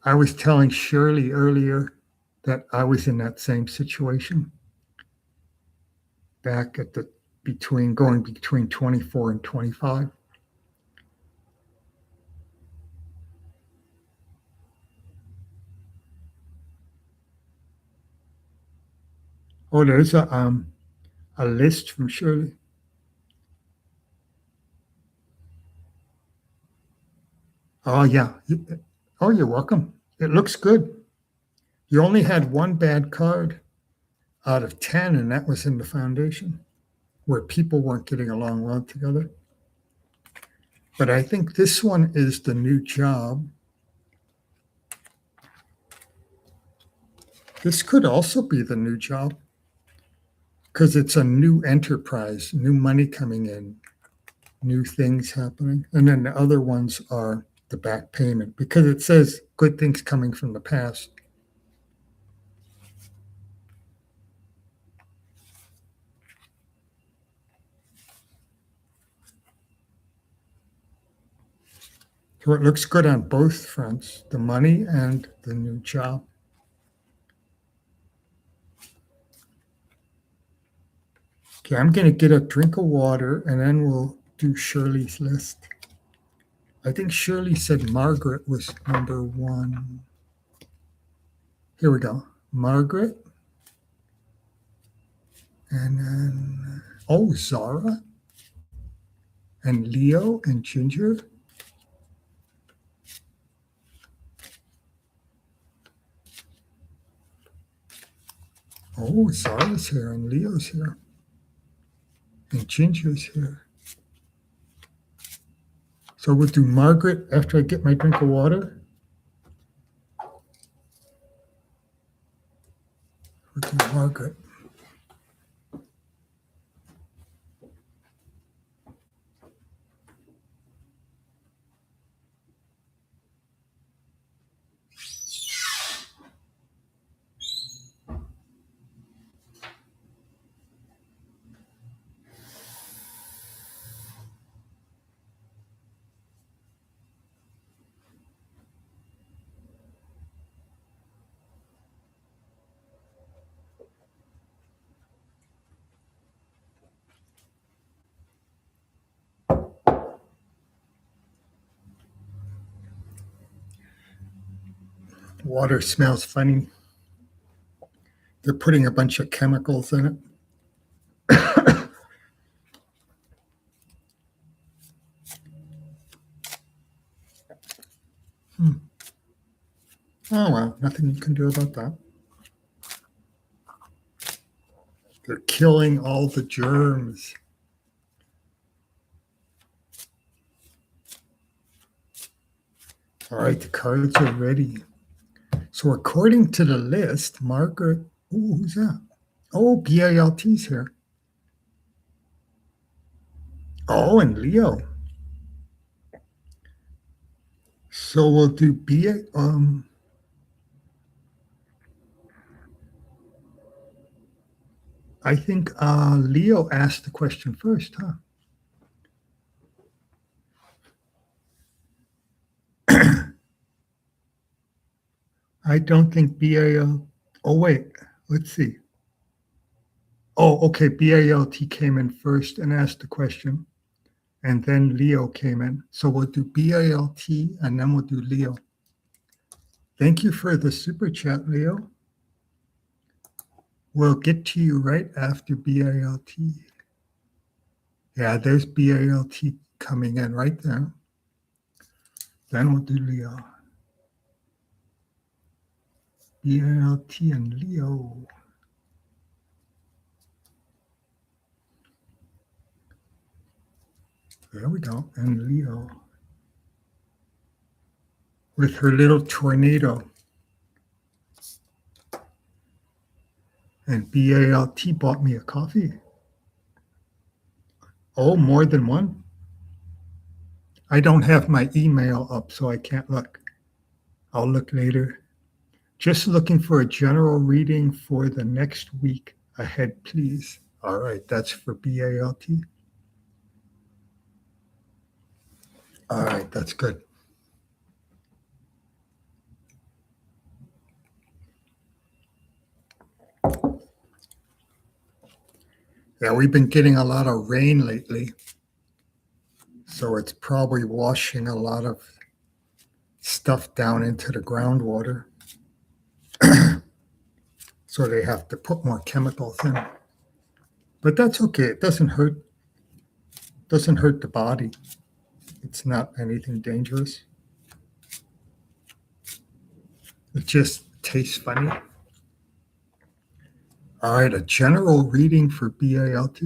I was telling Shirley earlier that I was in that same situation back at the going between 24 and 25. Oh, there's a list from Shirley. Oh yeah. Oh, you're welcome. It looks good. You only had one bad card out of 10, and that was in the foundation, where people weren't getting along well together. But I think this one is the new job. This could also be the new job because it's a new enterprise, new money coming in, new things happening. And then the other ones are the back payment because it says good things coming from the past. So it looks good on both fronts, the money and the new job. Okay, I'm going to get a drink of water and then we'll do Shirley's list. I think Shirley said Margaret was number 1. Here we go. Margaret. And then, Zara. And Leo and Ginger. Oh, Zara's here and Leo's here. And Ginger's here. So we'll do Margaret after I get my drink of water. We'll do Margaret. Water smells funny. They're putting a bunch of chemicals in it. Oh, well, nothing you can do about that. They're killing all the germs. All right, the cards are ready. So according to the list, Margaret, who's that? Oh, BALT's here. Oh, and Leo. So we'll do I think Leo asked the question first, huh? I don't think BAL. Oh, wait, let's see. Oh, okay. BALT came in first and asked the question, and then Leo came in. So we'll do BALT and then we'll do Leo. Thank you for the super chat, Leo. We'll get to you right after BALT. Yeah, there's BALT coming in right there. Then we'll do Leo. BALT and Leo. There we go. And Leo. With her little tornado. And BALT bought me a coffee. Oh, more than one? I don't have my email up, so I can't look. I'll look later. Just looking for a general reading for the next week ahead, please. All right, that's for BALT. All right, that's good. Yeah, we've been getting a lot of rain lately. So it's probably washing a lot of stuff down into the groundwater. So they have to put more chemicals in. But that's okay. It doesn't hurt the body. It's not anything dangerous. It just tastes funny. All right, a general reading for BALT.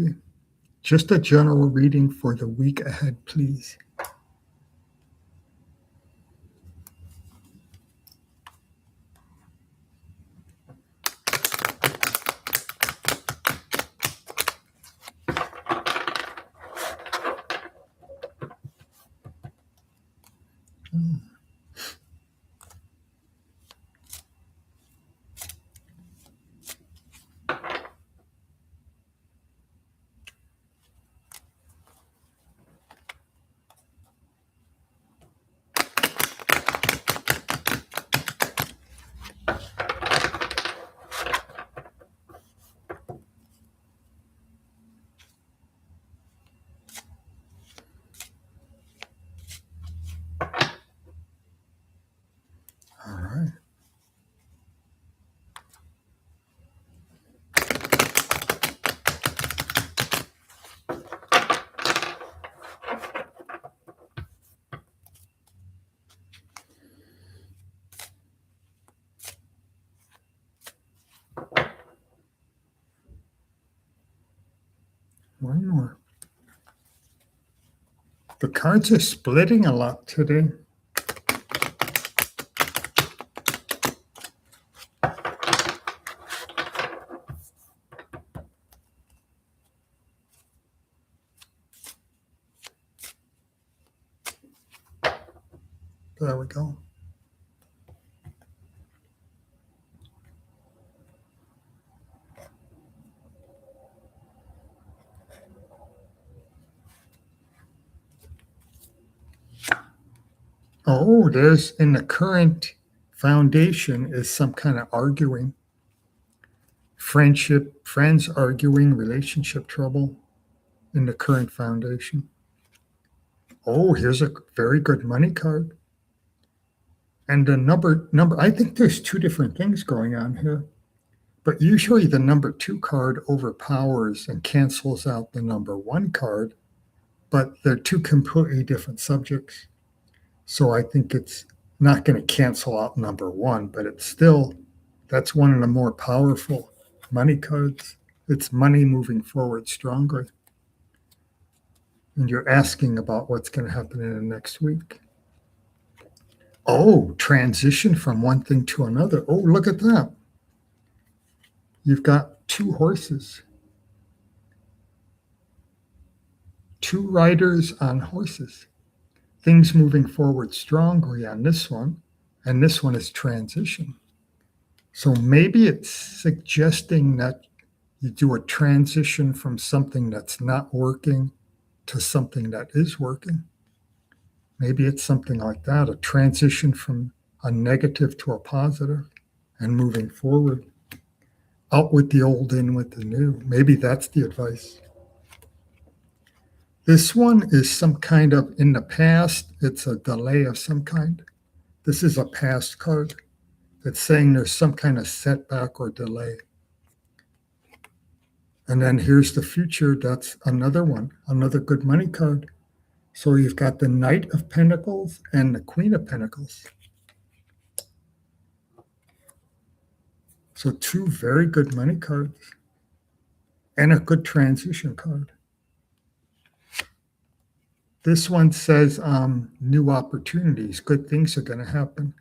Just a general reading for the week ahead, please. All right. One more. The cards are splitting a lot today. There we go. Oh, there's in the current foundation is some kind of arguing. Friendship, friends arguing, relationship trouble in the current foundation. Oh, here's a very good money card. And the number, I think there's two different things going on here. But usually the number 2 card overpowers and cancels out the number 1 card, but they're two completely different subjects. So I think it's not going to cancel out number 1, but it's still, that's one of the more powerful money cards. It's money moving forward strongly. And you're asking about what's going to happen in the next week. Oh, transition from one thing to another. Oh, look at that. You've got 2 horses, 2 riders on horses. Things moving forward strongly on this one, and this one is transition. So maybe it's suggesting that you do a transition from something that's not working to something that is working. Maybe it's something like that, a transition from a negative to a positive and moving forward. Out with the old, in with the new. Maybe that's the advice. This one is some kind of, in the past, it's a delay of some kind. This is a past card. It's saying there's some kind of setback or delay. And then here's the future. That's another one, another good money card. So you've got the Knight of Pentacles and the Queen of Pentacles. So 2 very good money cards and a good transition card. This one says new opportunities, good things are going to happen,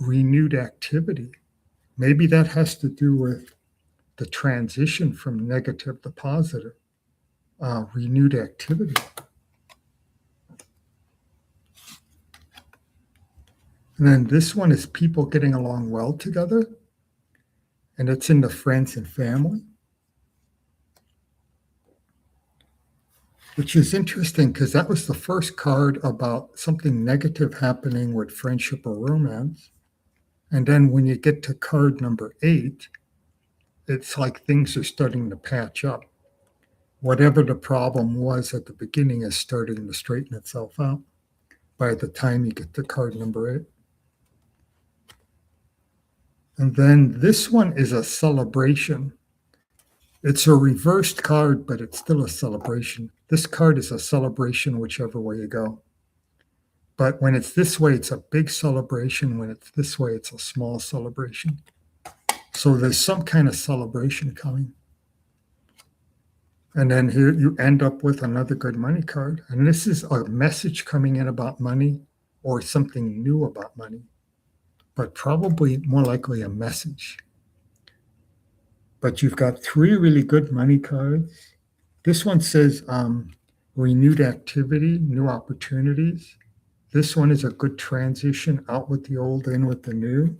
renewed activity. Maybe that has to do with the transition from negative to positive, renewed activity. And then this one is people getting along well together, and it's in the friends and family, which is interesting because that was the first card about something negative happening with friendship or romance. And then when you get to card number 8, it's like things are starting to patch up. Whatever the problem was at the beginning is starting to straighten itself out by the time you get to card number 8. And then this one is a celebration. It's a reversed card, but it's still a celebration. This card is a celebration whichever way you go. But when it's this way, it's a big celebration. When it's this way, it's a small celebration. So there's some kind of celebration coming. And then here you end up with another good money card. And this is a message coming in about money or something new about money, but probably more likely a message. But you've got three really good money cards. This one says renewed activity, new opportunities. This one is a good transition, out with the old, in with the new.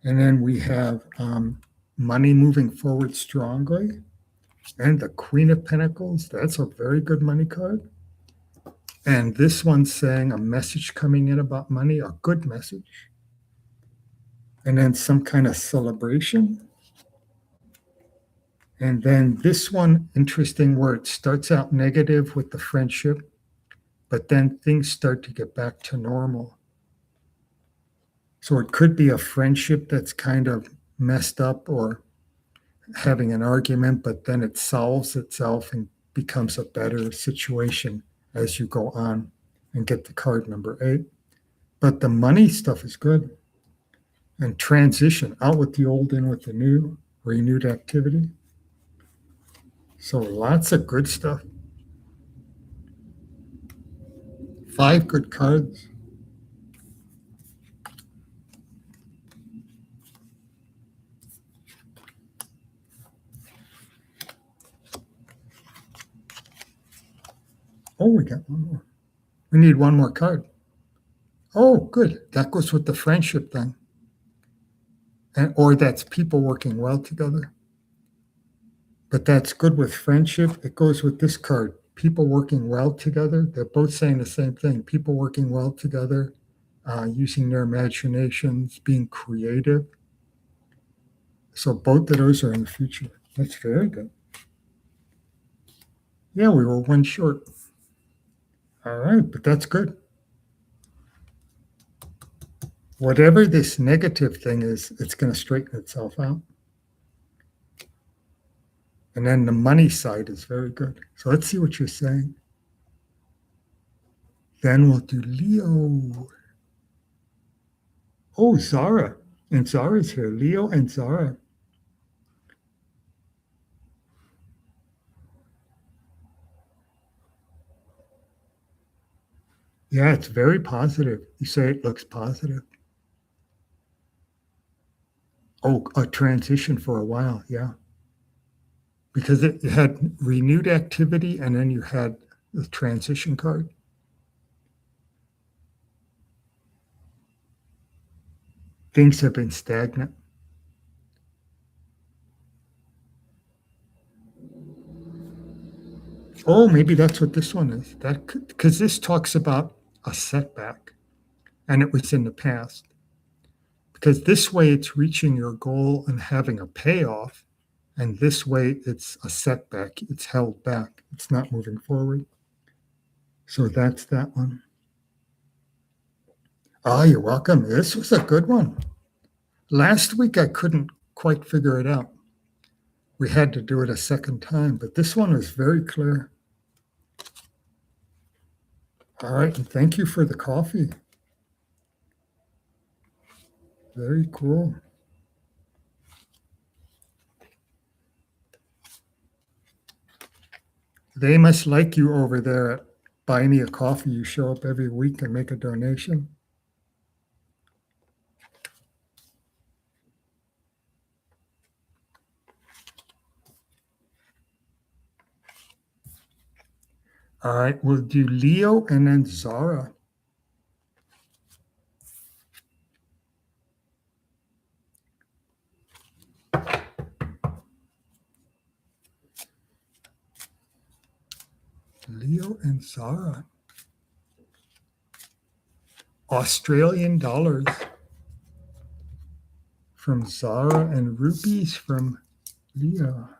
And then we have money moving forward strongly. And the Queen of Pentacles, that's a very good money card. And this one's saying a message coming in about money, a good message. And then some kind of celebration. And then this one, interesting, where it starts out negative with the friendship, but then things start to get back to normal. So it could be a friendship that's kind of messed up or having an argument, but then it solves itself and becomes a better situation as you go on and get the card number 8. But the money stuff is good. And transition, out with the old, in with the new, renewed activity. So lots of good stuff. 5 good cards. Oh, we got one more. We need one more card. Oh, good. That goes with the friendship thing. Or that's people working well together. But that's good with friendship. It goes with this card. People working well together. They're both saying the same thing. People working well together, using their imaginations, being creative. So both of those are in the future. That's very good. Yeah, we were one short. All right, but that's good. Whatever this negative thing is, it's going to straighten itself out. And then the money side is very good. So let's see what you're saying. Then we'll do Leo. Oh, Zara. And Zara's here. Leo and Zara. Yeah, it's very positive. You say it looks positive. Oh, a transition for a while. Yeah. Because it had renewed activity and then you had the transition card. Things have been stagnant. Oh, maybe that's what this one is. That because this talks about a setback and it was in the past. Because this way it's reaching your goal and having a payoff, and this way it's a setback. It's held back. It's not moving forward. So that's that one. Oh, you're welcome. This was a good one. Last week I couldn't quite figure it out. We had to do it a second time, but this one was very clear. All right, and thank you for the coffee. Very cool. They must like you over there at Buy Me a Coffee. You show up every week and make a donation. All right, we'll do Leo and then Zara. Leo and Zara. Australian dollars from Zara and rupees from Leo.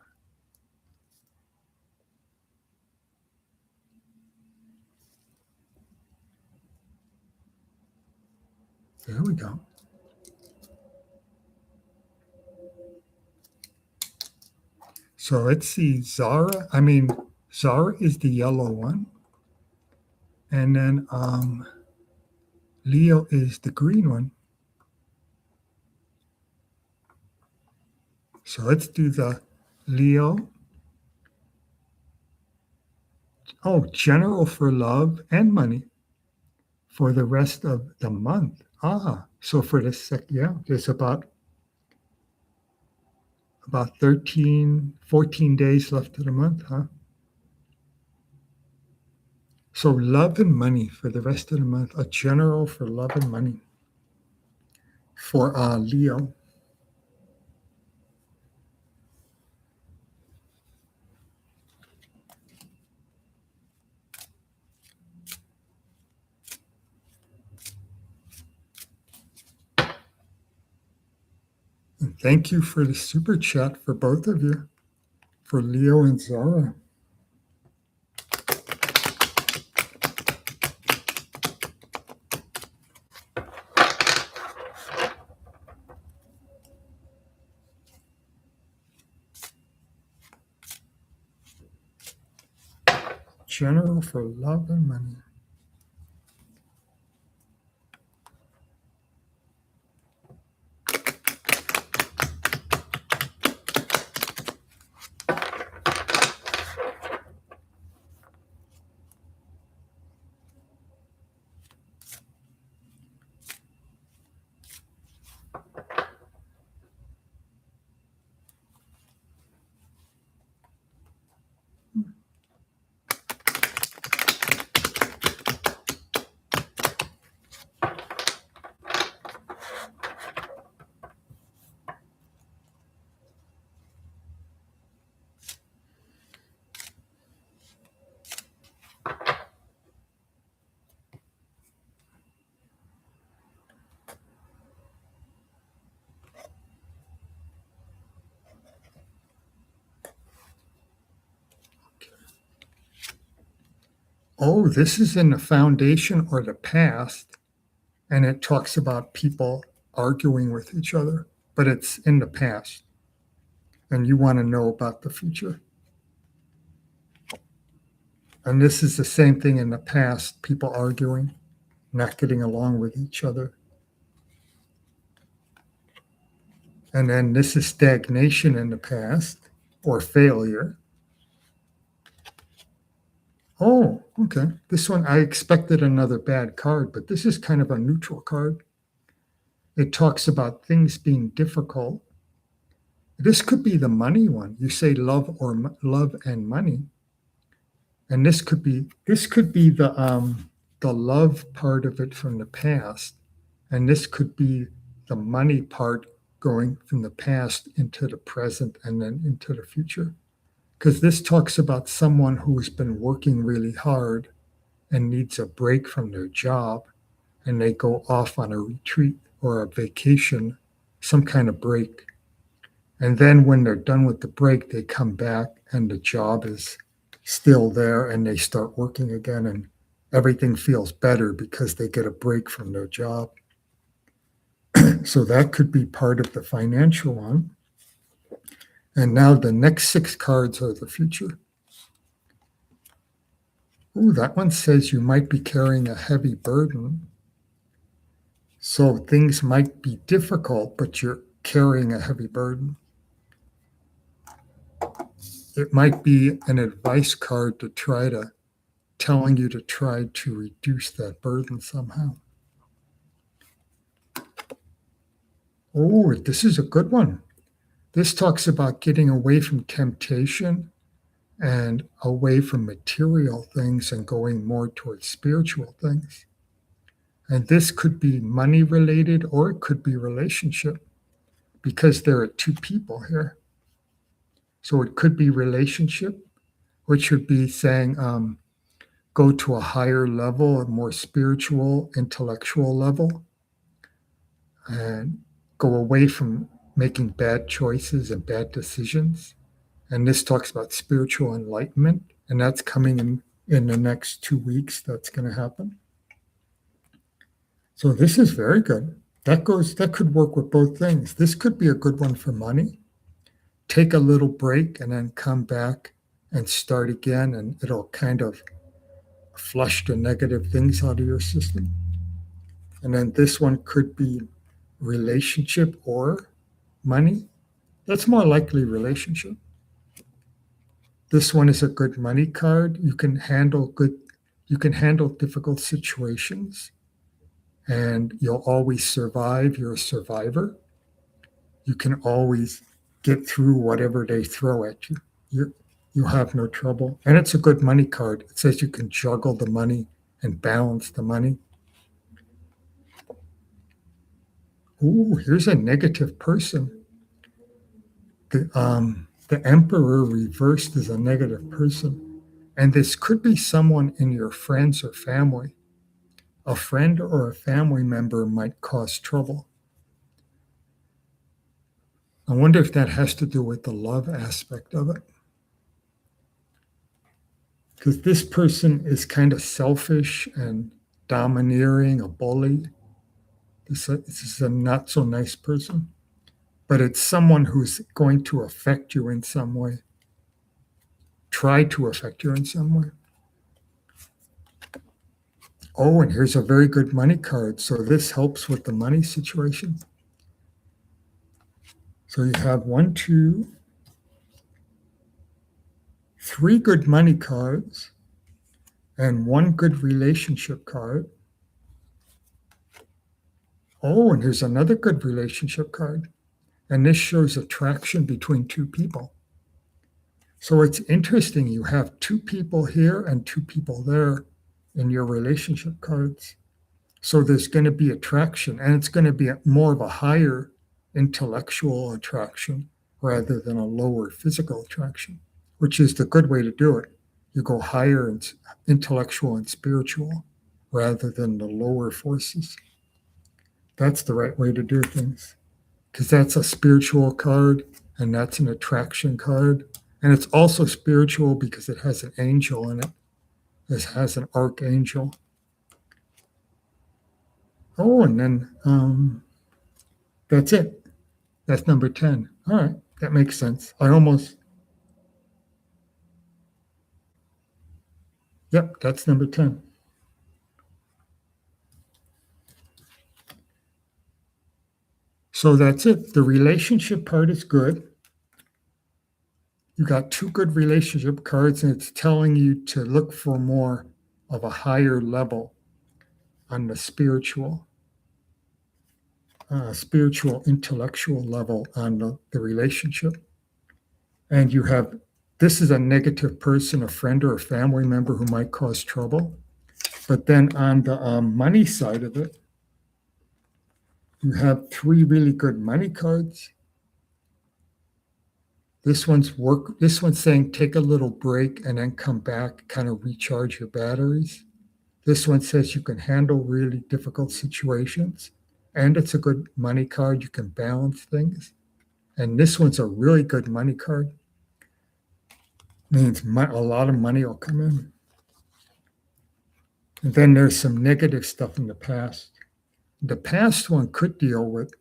There we go. So let's see, Zara. I mean, Zara is the yellow one. And then Leo is the green one. So let's do the Leo. Oh, general for love and money for the rest of the month. So for the there's about 13, 14 days left of the month, huh? So love and money for the rest of the month. A general for love and money for Leo. And thank you for the super chat for both of you, for Leo and Zara. General for love and money. Oh, this is in the foundation or the past, and it talks about people arguing with each other, but it's in the past, and you want to know about the future. And this is the same thing in the past, people arguing, not getting along with each other. And then this is stagnation in the past or failure. Oh, okay. This one, I expected another bad card, but this is kind of a neutral card. It talks about things being difficult. This could be the money one. You say love or love and money. And this could be the love part of it from the past. And this could be the money part going from the past into the present and then into the future. Because this talks about someone who's been working really hard and needs a break from their job, and they go off on a retreat or a vacation, some kind of break. And then when they're done with the break, they come back and the job is still there and they start working again, and everything feels better because they get a break from their job. So that could be part of the financial one. And now the next 6 cards are the future. Ooh, that one says you might be carrying a heavy burden. So things might be difficult, but you're carrying a heavy burden. It might be an advice card telling you to try to reduce that burden somehow. Oh, this is a good one. This talks about getting away from temptation and away from material things and going more towards spiritual things. And this could be money related or it could be relationship, because there are 2 people here. So it could be relationship, which would be saying go to a higher level, a more spiritual, intellectual level, and go away from making bad choices and bad decisions. And this talks about spiritual enlightenment, and that's coming in the next 2 weeks. That's going to happen. So this is very good. That could work with both things. This could be a good one for money, take a little break and then come back and start again, and it'll kind of flush the negative things out of your system. And then this one could be relationship or money. That's more likely relationship. This one is a good money card. You can handle difficult situations, and you'll always survive. You're a survivor. You can always get through whatever they throw at you. You have no trouble. And it's a good money card. It says you can juggle the money and balance the money. Ooh, here's a negative person. The Emperor reversed is a negative person. And this could be someone in your friends or family. A friend or a family member might cause trouble. I wonder if that has to do with the love aspect of it. Because this person is kind of selfish and domineering, a bully. This is a not so nice person. But it's someone who's going to affect you in some way. Try to affect you in some way. Oh, and here's a very good money card. So this helps with the money situation. So you have 1, 2, 3 good money cards and 1 good relationship card. Oh, and here's another good relationship card. And this shows attraction between 2 people. So it's interesting. You have 2 people here and 2 people there in your relationship cards. So there's going to be attraction, and it's going to be more of a higher intellectual attraction rather than a lower physical attraction, which is the good way to do it. You go higher in intellectual and spiritual rather than the lower forces. That's the right way to do things, because that's a spiritual card and that's an attraction card. And it's also spiritual because it has an angel in it. It has an archangel. Oh, and then that's it. That's number 10. All right, that makes sense. Yep, that's number 10. So that's it. The relationship part is good. You got 2 good relationship cards, and it's telling you to look for more of a higher level on the spiritual intellectual level on the relationship. And you have, this is a negative person, a friend or a family member who might cause trouble. But then on the money side of it, you have 3 really good money cards. This one's saying take a little break and then come back, kind of recharge your batteries. This one says you can handle really difficult situations, and it's a good money card. You can balance things. And this one's a really good money card. Means a lot of money will come in. And then there's some negative stuff in the past. The past one could deal with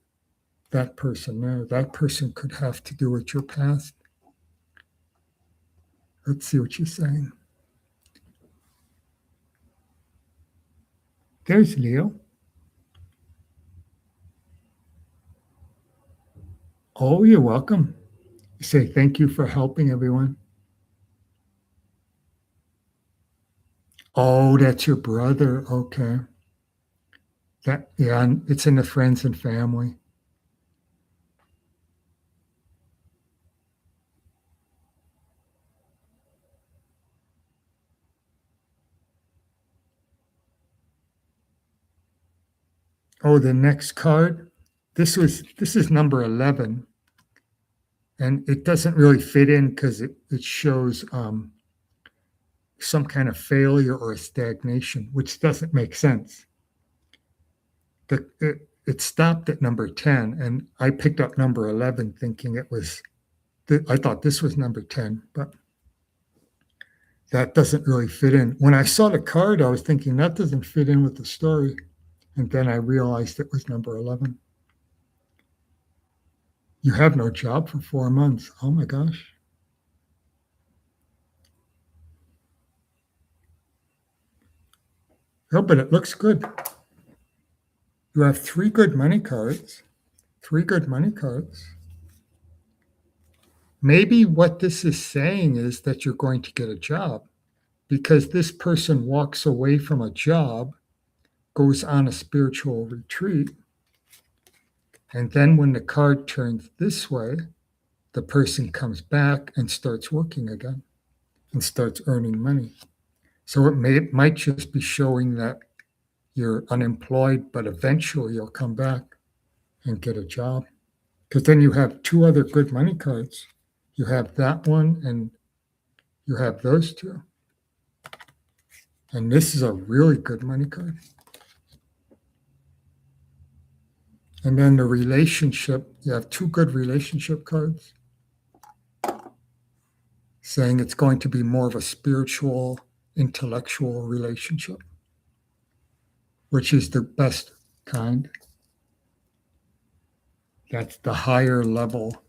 that person there. That person could have to do with your past. Let's see what you're saying. There's Leo. Oh, you're welcome. You say thank you for helping everyone. Oh, that's your brother. Okay. Yeah, it's in the friends and family. Oh, the next card. This is number 11, and it doesn't really fit in because it shows some kind of failure or a stagnation, which doesn't make sense. It stopped at number 10, and I picked up number 11 thinking I thought this was number 10, but that doesn't really fit in. When I saw the card, I was thinking that doesn't fit in with the story. And then I realized it was number 11. You have no job for 4 months. Oh my gosh. Oh, but it looks good. You have 3 good money cards. 3 good money cards. Maybe what this is saying is that you're going to get a job because this person walks away from a job, goes on a spiritual retreat, and then when the card turns this way, the person comes back and starts working again and starts earning money. So it might just be showing that you're unemployed, but eventually you'll come back and get a job. Because then you have 2 other good money cards. You have that one and you have those 2. And this is a really good money card. And then the relationship, you have 2 good relationship cards saying it's going to be more of a spiritual, intellectual relationship, which is the best kind. That's the higher level.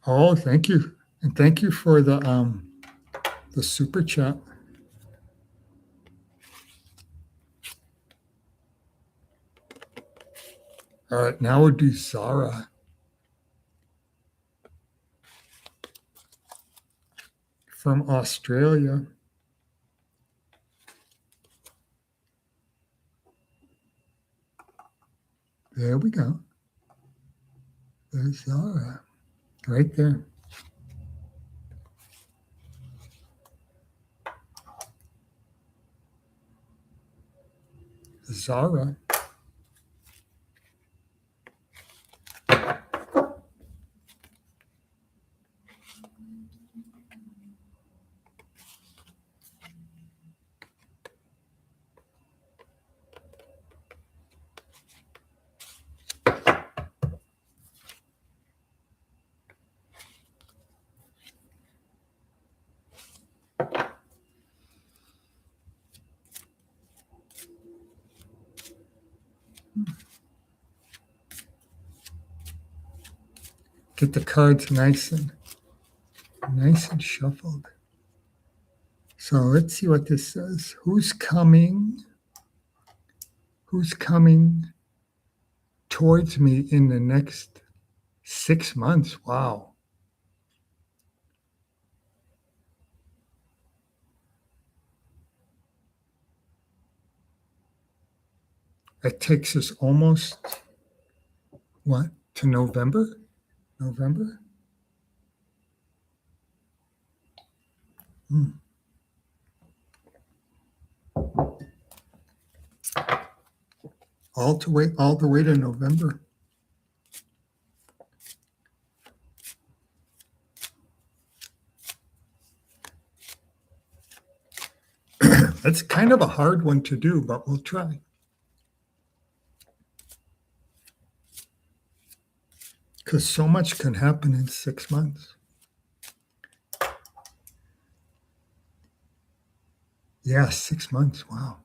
Oh, thank you. And thank you for the super chat. All right, now we'll do Zara from Australia. There we go. There's Zara right there. Zara. Get the cards nice and shuffled. So let's see what this says. Who's coming? Who's coming towards me in the next 6 months? Wow. It takes us almost what, to November? November? Hmm. All the way to November. That's kind of a hard one to do, but we'll try. Because so much can happen in 6 months. Yeah, 6 months. Wow.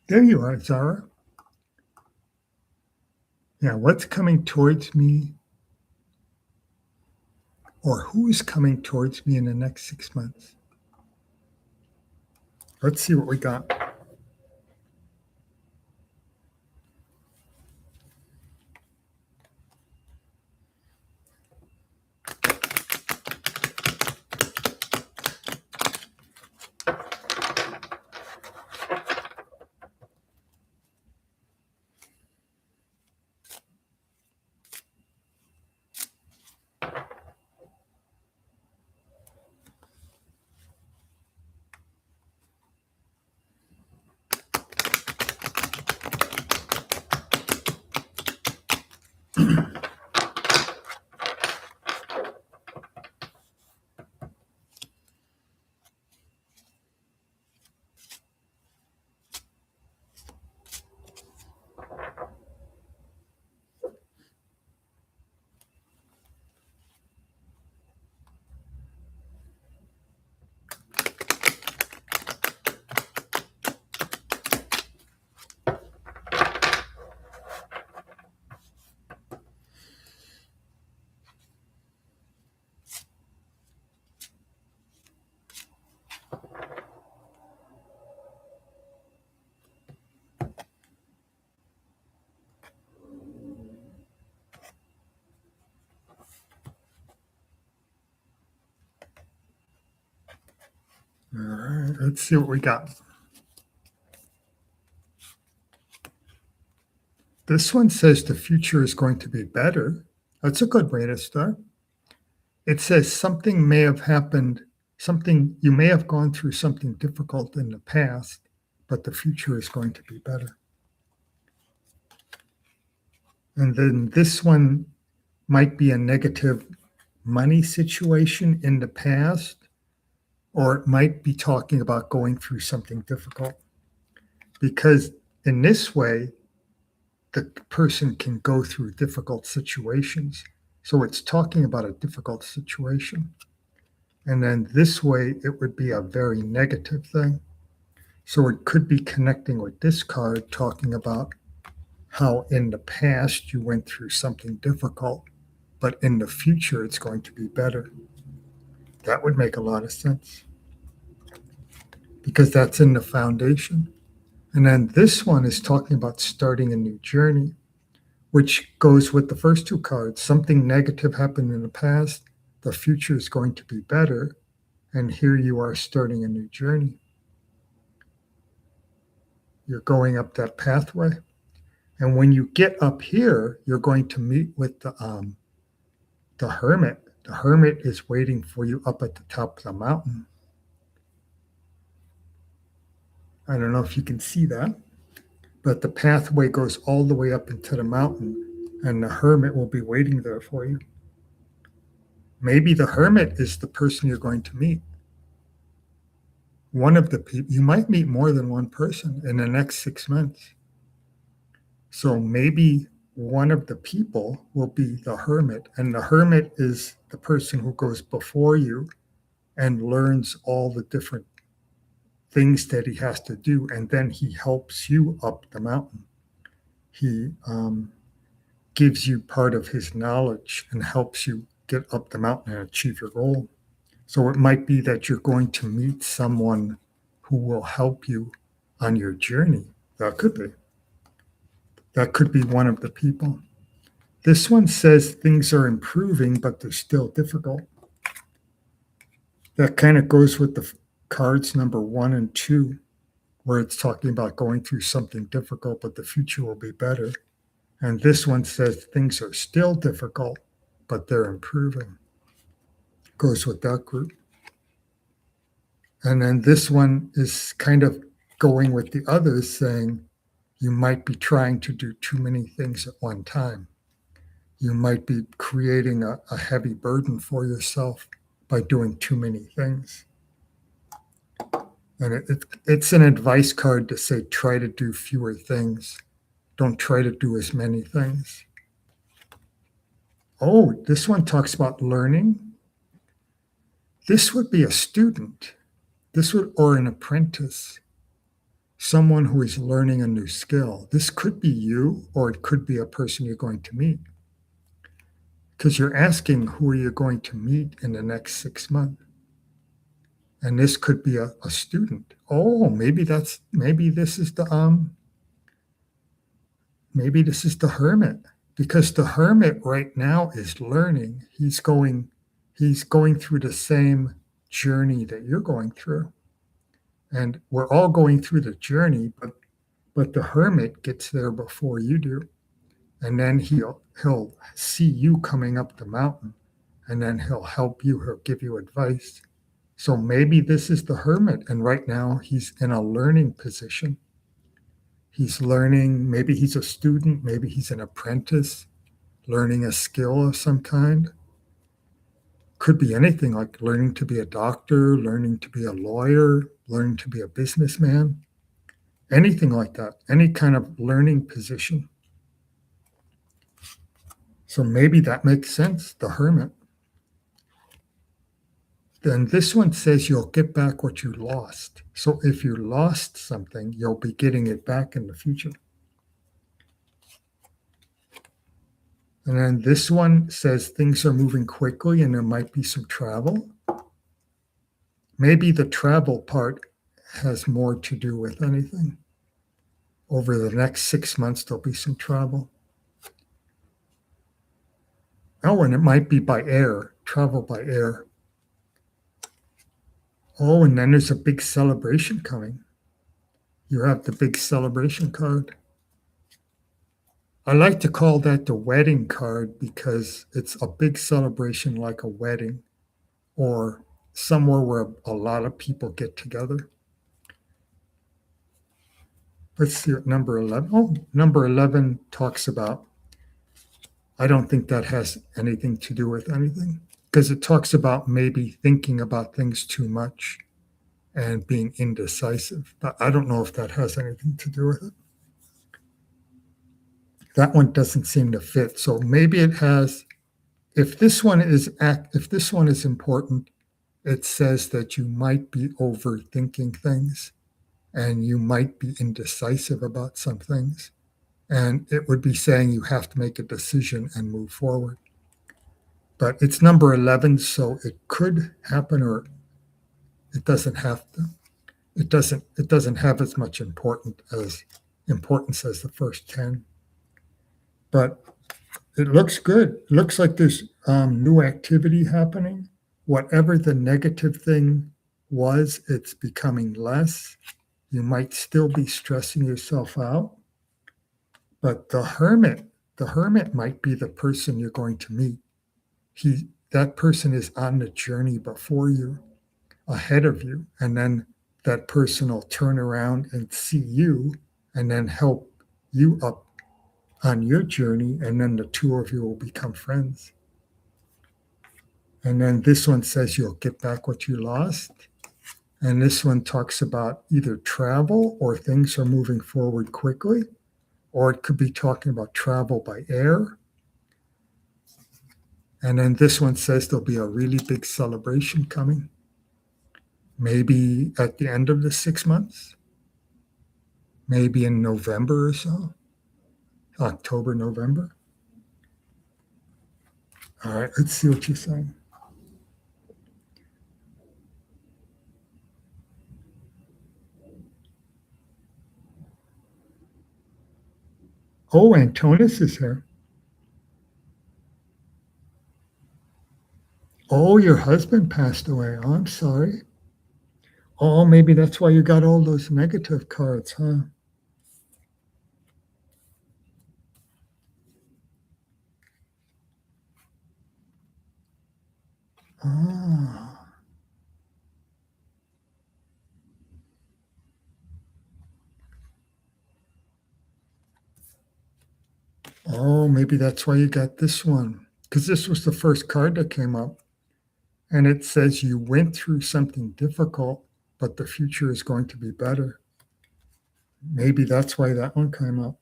There you are, Zara. Yeah, what's coming towards me, or who is coming towards me in the next 6 months? Let's see what we got. let's see what we got. This one says the future is going to be better. That's a good way to start. It says something may have happened, something you may have gone through something difficult in the past, but the future is going to be better. And then this one might be a negative money situation in the past, or it might be talking about going through something difficult. Because in this way, the person can go through difficult situations. So it's talking about a difficult situation. And then this way, it would be a very negative thing. So it could be connecting with this card, talking about how in the past you went through something difficult, but in the future it's going to be better. That would make a lot of sense because that's in the foundation. And then this one is talking about starting a new journey, which goes with the first two cards. Something negative happened in the past, the future is going to be better, and here you are starting a new journey. You're going up that pathway. And when you get up here, you're going to meet with the hermit. The hermit is waiting for you up at the top of the mountain. I don't know if you can see that, but the pathway goes all the way up into the mountain, and the hermit will be waiting there for you. Maybe the hermit is the person you're going to meet. One of the people, you might meet more than one person in the next 6 months. So maybe one of the people will be the hermit, and the hermit is the person who goes before you and learns all the different things that he has to do, and then he helps you up the mountain. He gives you part of his knowledge and helps you get up the mountain and achieve your goal. So it might be that you're going to meet someone who will help you on your journey. That could be. That could be one of the people. This one says things are improving, but they're still difficult. That kind of goes with the cards number 1 and 2, where it's talking about going through something difficult, but the future will be better. And this one says things are still difficult, but they're improving. Goes with that group. And then this one is kind of going with the others, saying you might be trying to do too many things at one time. You might be creating a heavy burden for yourself by doing too many things. And it's an advice card to say, try to do fewer things. Don't try to do as many things. Oh, this one talks about learning. This would be a student. Or an apprentice. Someone who is learning a new skill. This could be you, or it could be a person you're going to meet. Because you're asking who are you going to meet in the next 6 months. And this could be a student. Oh, maybe this is the hermit, because the hermit right now is learning. He's going through the same journey that you're going through. And we're all going through the journey, but the hermit gets there before you do. And then he'll see you coming up the mountain, and then he'll help you, he'll give you advice. So maybe this is the hermit, and right now he's in a learning position. He's learning, maybe he's a student, maybe he's an apprentice, learning a skill of some kind. Could be anything, like learning to be a doctor, learning to be a lawyer, learning to be a businessman, anything like that, any kind of learning position. So maybe that makes sense, the hermit. Then this one says you'll get back what you lost. So if you lost something, you'll be getting it back in the future. And then this one says things are moving quickly and there might be some travel. Maybe the travel part has more to do with anything. Over the next 6 months, there'll be some travel. Oh, and it might be by air, travel by air. Oh, and then there's a big celebration coming. You have the big celebration card. I like to call that the wedding card because it's a big celebration like a wedding or somewhere where a lot of people get together. Let's see what number 11. Oh, number 11 talks about, I don't think that has anything to do with anything because it talks about maybe thinking about things too much and being indecisive. But I don't know if that has anything to do with it. That one doesn't seem to fit. So maybe it has. If this one is important, it says that you might be overthinking things and you might be indecisive about some things. And it would be saying you have to make a decision and move forward. But it's number 11, so it could happen or it doesn't have to. It doesn't have as much importance as the first 10. But it looks good. It looks like there's new activity happening. Whatever the negative thing was, it's becoming less. You might still be stressing yourself out. But the hermit might be the person you're going to meet. That person is on the journey before you, ahead of you, and then that person will turn around and see you and then help you up on your journey, and then the two of you will become friends. And then this one says you'll get back what you lost. And this one talks about either travel or things are moving forward quickly, or it could be talking about travel by air. And then this one says there'll be a really big celebration coming, maybe at the end of the 6 months, maybe in November or so, October, November. All right, let's see what you're saying. Oh, Antonis is here. Oh, your husband passed away. Oh, I'm sorry. Oh, maybe that's why you got all those negative cards, huh? Ah. Oh, maybe that's why you got this one. Because this was the first card that came up. And it says you went through something difficult, but the future is going to be better. Maybe that's why that one came up.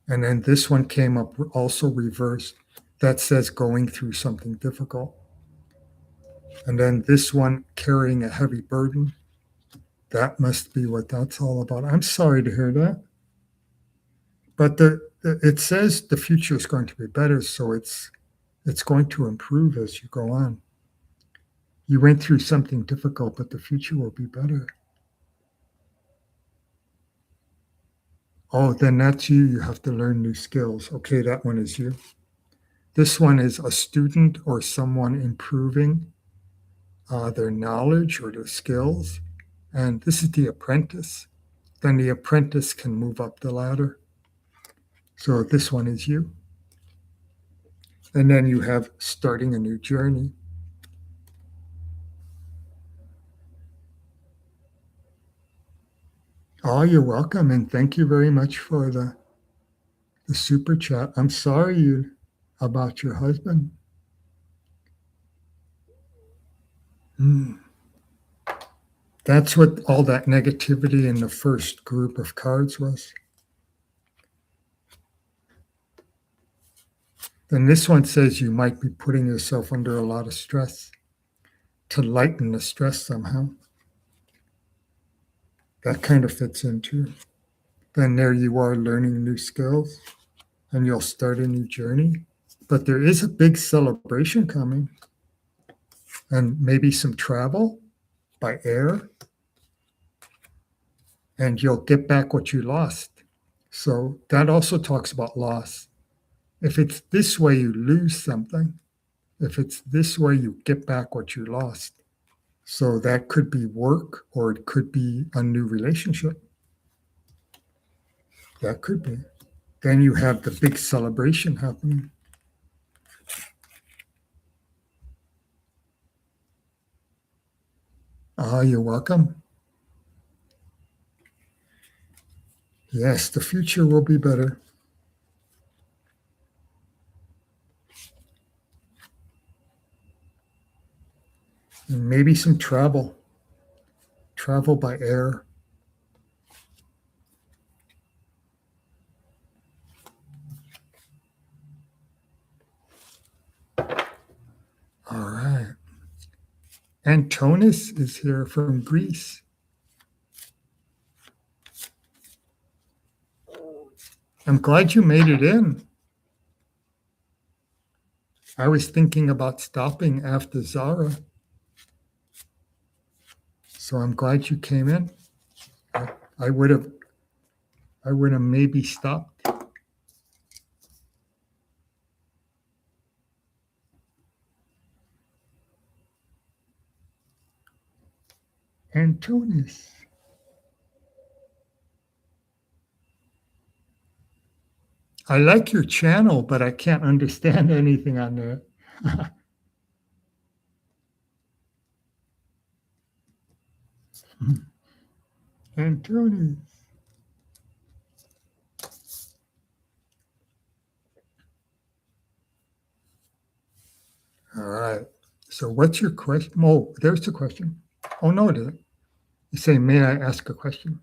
And then this one came up also reversed. That says going through something difficult. And then this one carrying a heavy burden. That must be what that's all about. I'm sorry to hear that. But it says the future is going to be better, so it's going to improve as you go on. You went through something difficult, but the future will be better. Oh, then that's you. You have to learn new skills. Okay, that one is you. This one is a student or someone improving their knowledge or their skills. And this is the apprentice. Then the apprentice can move up the ladder. So this one is you. And then you have starting a new journey. Oh, you're welcome. And thank you very much for the super chat. I'm sorry about your husband. That's what all that negativity in the first group of cards was. Then this one says you might be putting yourself under a lot of stress to lighten the stress somehow. That kind of fits into. Then there you are learning new skills and you'll start a new journey. But there is a big celebration coming and maybe some travel by air. And you'll get back what you lost. So that also talks about loss. If it's this way, you lose something. If it's this way, you get back what you lost. So that could be work or it could be a new relationship. That could be. Then you have the big celebration happening. You're welcome. Yes, the future will be better. And maybe some travel by air. All right. Antonis is here from Greece. I'm glad you made it in. I was thinking about stopping after Zara. So I'm glad you came in. I would have maybe stopped. Antonis. I like your channel, but I can't understand anything on there. Antonis. All right. So what's your question? Oh, there's the question. Oh, no, it isn't. You say, may I ask a question?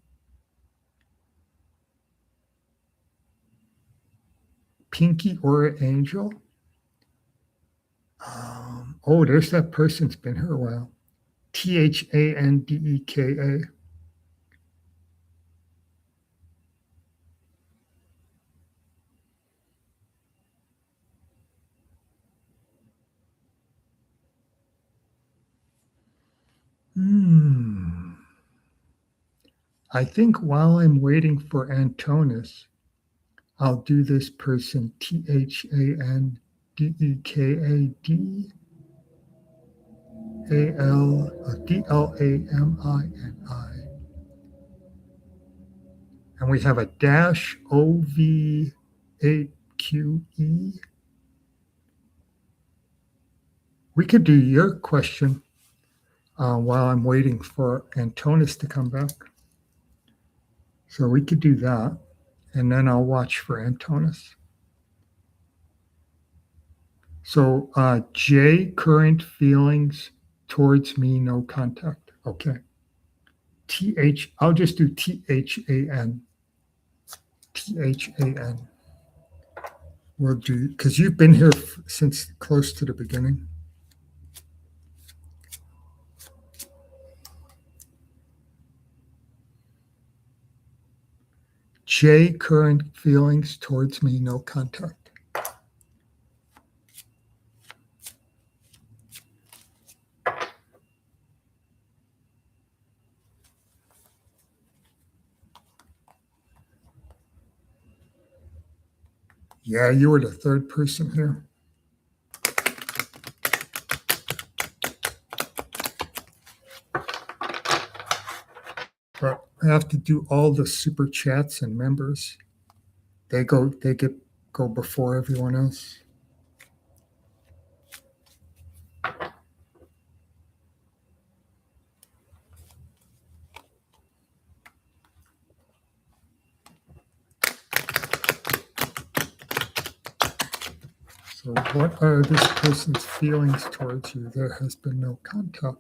Pinky or Angel? Oh, there's that person's been here a while. Thandeka. I think while I'm waiting for Antonis, I'll do this person Thandekadaldlamini. And we have a dash OV8QE. We could do your question while I'm waiting for Antonis to come back. So we could do that, and then I'll watch for Antonis. So J, current feelings towards me, no contact. Okay. I'll just do THAN. THAN. We'll do, because you've been here since close to the beginning. J, current feelings towards me, no contact. Yeah, you were the third person here. But I have to do all the super chats and members. They go before everyone else. So what are this person's feelings towards you? There has been no contact.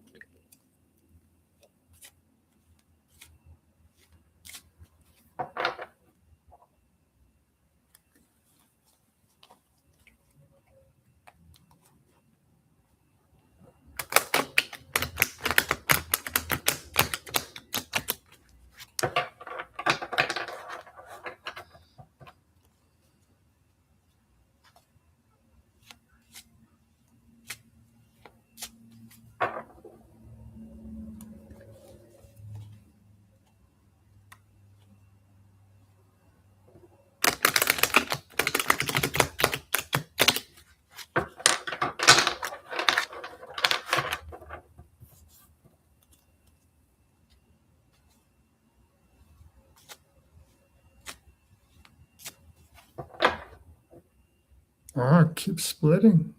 Oh, it keeps splitting.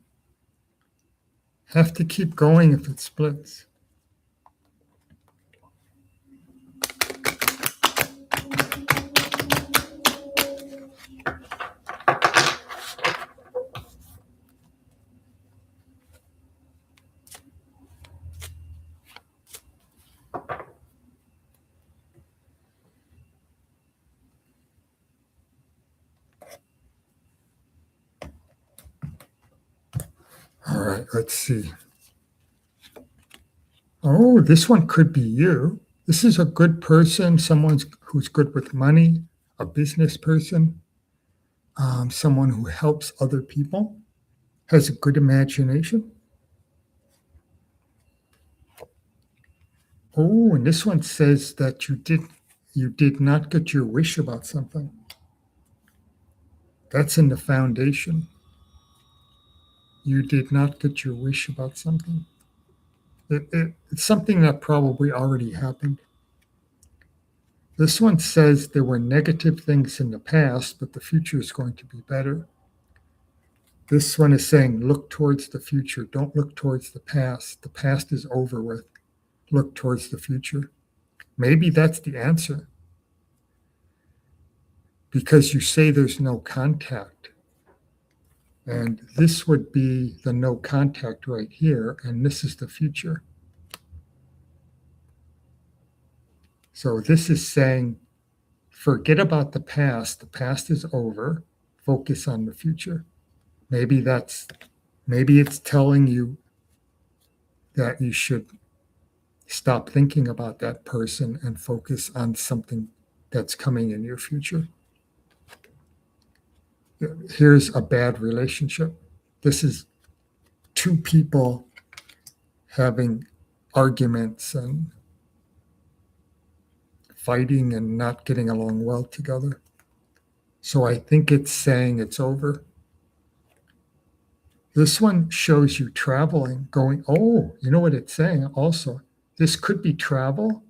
Have to keep going if it splits. All right, let's see. Oh, this one could be you. This is a good person, someone who's good with money, a business person, someone who helps other people, has a good imagination. Oh, and this one says that you did not get your wish about something. That's in the foundation. You did not get your wish about something. It's something that probably already happened. This one says there were negative things in the past, but the future is going to be better. This one is saying, look towards the future. Don't look towards the past. The past is over with. Look towards the future. Maybe that's the answer. Because you say there's no contact. And this would be the no contact right here. And this is the future. So this is saying, forget about the past. The past is over. Focus on the future. Maybe it's telling you that you should stop thinking about that person and focus on something that's coming in your future. Here's a bad relationship. This is two people having arguments and fighting and not getting along well together. So I think it's saying it's over. This one shows you traveling, going, oh, you know what it's saying also? This could be travel,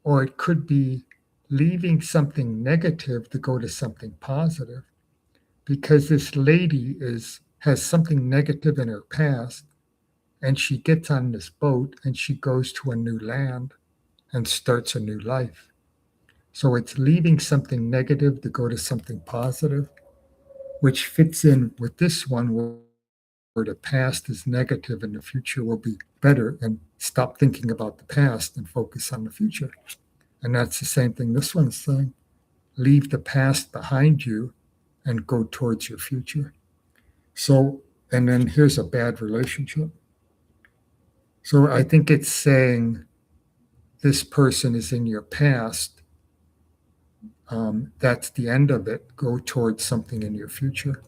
or it could be leaving something negative to go to something positive. Because this lady has something negative in her past, and she gets on this boat and she goes to a new land and starts a new life. So it's leaving something negative to go to something positive, which fits in with this one where the past is negative and the future will be better, and stop thinking about the past and focus on the future. And that's the same thing this one's saying. Leave the past behind you and go towards your future. So, and then here's a bad relationship. So I think it's saying this person is in your past. That's the end of it. Go towards something in your future.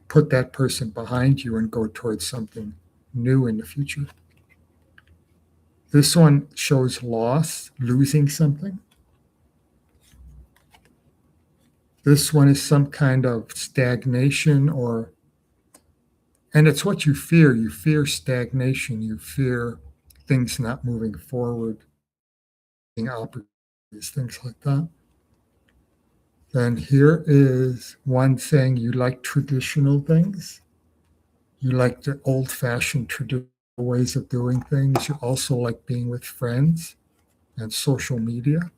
Put that person behind you and go towards something new in the future. This one shows loss, losing something. This one is some kind of stagnation, and it's what you fear. You fear stagnation. You fear things not moving forward, being opportunities, things like that. Then here is one saying you like traditional things. You like the old-fashioned traditional ways of doing things. You also like being with friends and social media.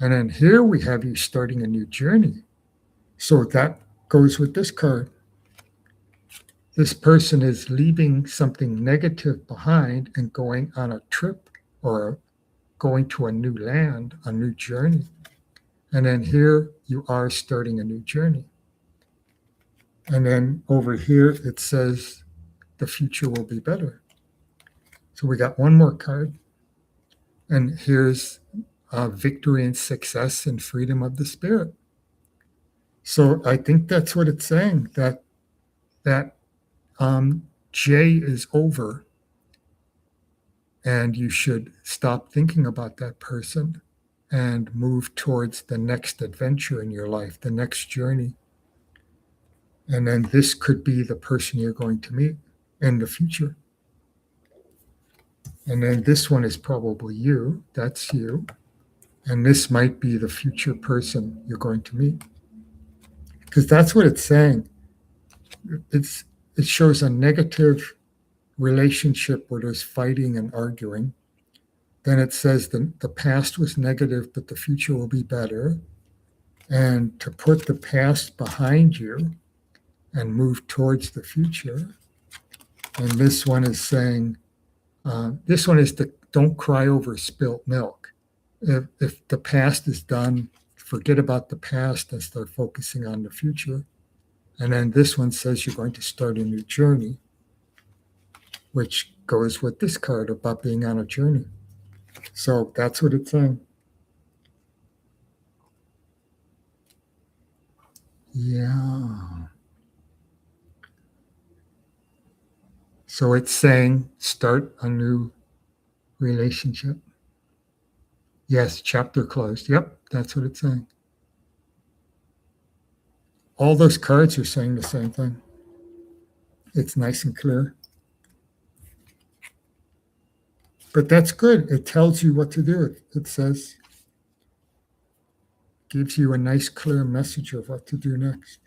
And then here we have you starting a new journey. So that goes with this card. This person is leaving something negative behind and going on a trip or going to a new land, a new journey. And then here you are starting a new journey. And then over here it says the future will be better. So we got one more card. And here's victory and success and freedom of the spirit. So I think that's what it's saying, that J is over, and you should stop thinking about that person and move towards the next adventure in your life, the next journey. And then this could be the person you're going to meet in the future. And then this one is probably you. That's you. And this might be the future person you're going to meet. Because that's what it's saying. it shows a negative relationship where there's fighting and arguing. Then it says the past was negative, but the future will be better. And to put the past behind you and move towards the future. And this one is saying, this one is the don't cry over spilt milk. If the past is done, forget about the past and start focusing on the future. And then this one says you're going to start a new journey, which goes with this card about being on a journey. So that's what it's saying. Yeah. So it's saying start a new relationship. Yes, chapter closed. Yep, that's what it's saying. All those cards are saying the same thing. It's nice and clear. But that's good. It tells you what to do. It says, gives you a nice, clear message of what to do next.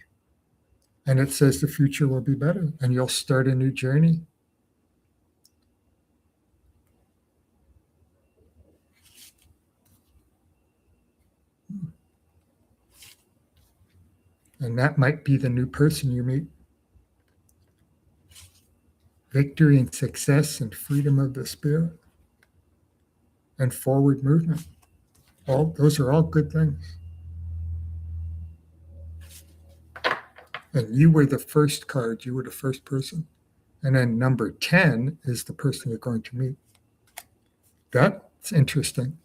And it says the future will be better and you'll start a new journey. And that might be the new person you meet. Victory and success and freedom of the spirit and forward movement. All those are all good things. And you were the first card, you were the first person. And then number 10 is the person you're going to meet. That's interesting.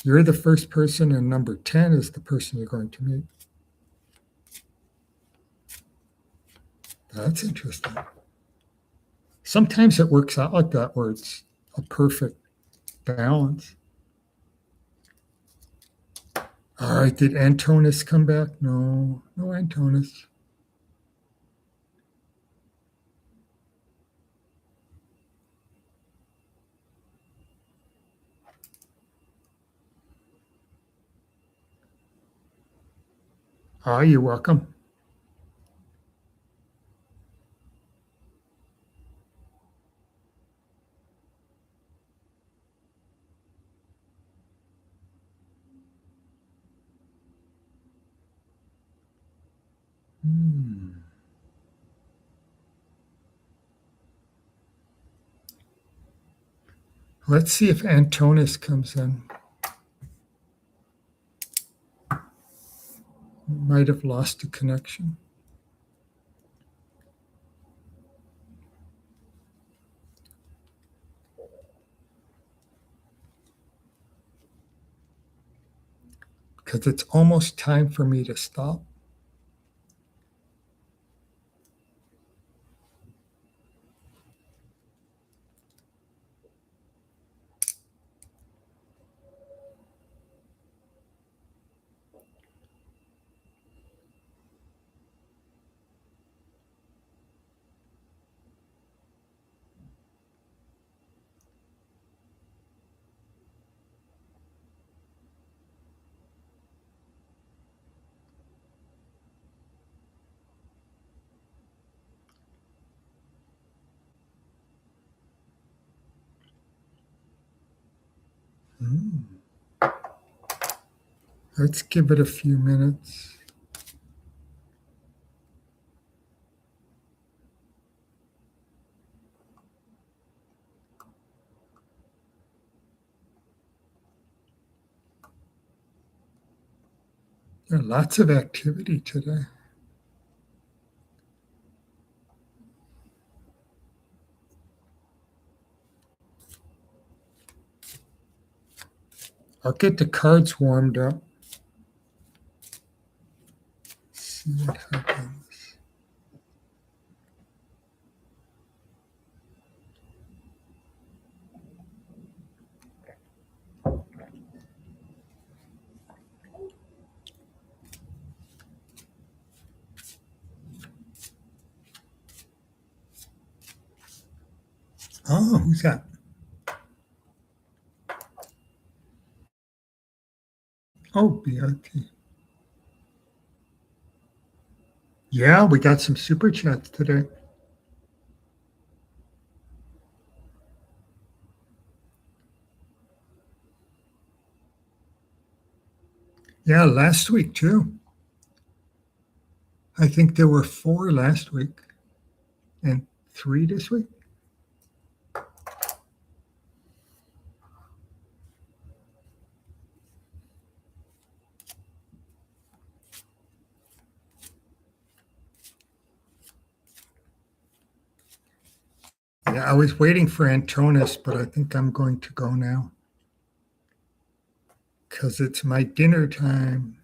You're the first person, and number 10 is the person you're going to meet. That's interesting. Sometimes it works out like that, where it's a perfect balance. All right, did Antonis come back? No Antonis. Ah, you're welcome. Let's see if Antonis comes in. Might have lost the connection. Because it's almost time for me to stop. Let's give it a few minutes. There are lots of activity today. I'll get the cards warmed up. See what happens. Oh, who's that? Oh, BRT. Yeah, we got some super chats today. Yeah, last week too. I think there were 4 last week and 3 this week. Yeah, I was waiting for Antonis, but I think I'm going to go now because it's my dinner time.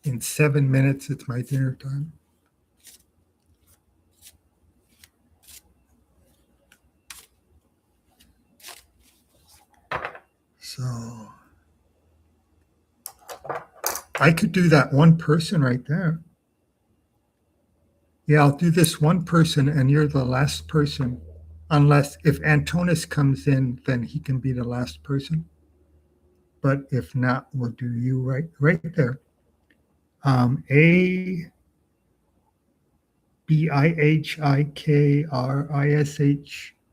In 7 minutes, it's my dinner time. So I could do that one person right there. Yeah, I'll do this one person, and you're the last person. Unless if Antonis comes in, then he can be the last person. But if not, we'll do you right there. ABIHIKRISH.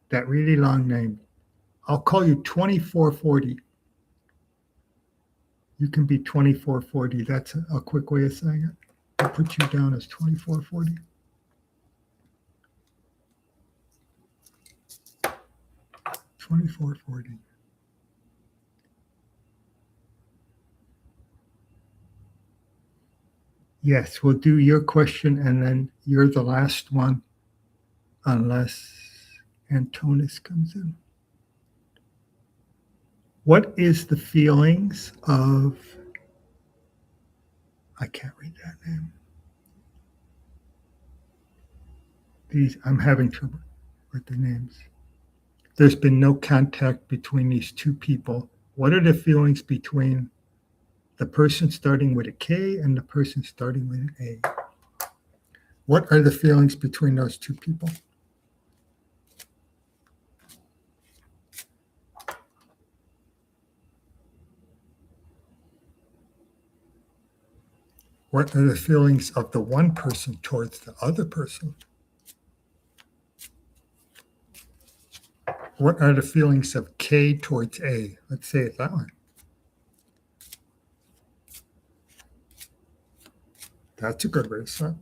That really long name. I'll call you 2440. You can be 2440. That's a quick way of saying it. I'll put you down as 2440. 2440. Yes, we'll do your question and then you're the last one unless Antonis comes in. What is the feelings of, I can't read that name. I'm having trouble with the names. There's been no contact between these two people. What are the feelings between the person starting with a K and the person starting with an A? What are the feelings between those two people? What are the feelings of the one person towards the other person? What are the feelings of K towards A? Let's say it that way. That's a good way to start.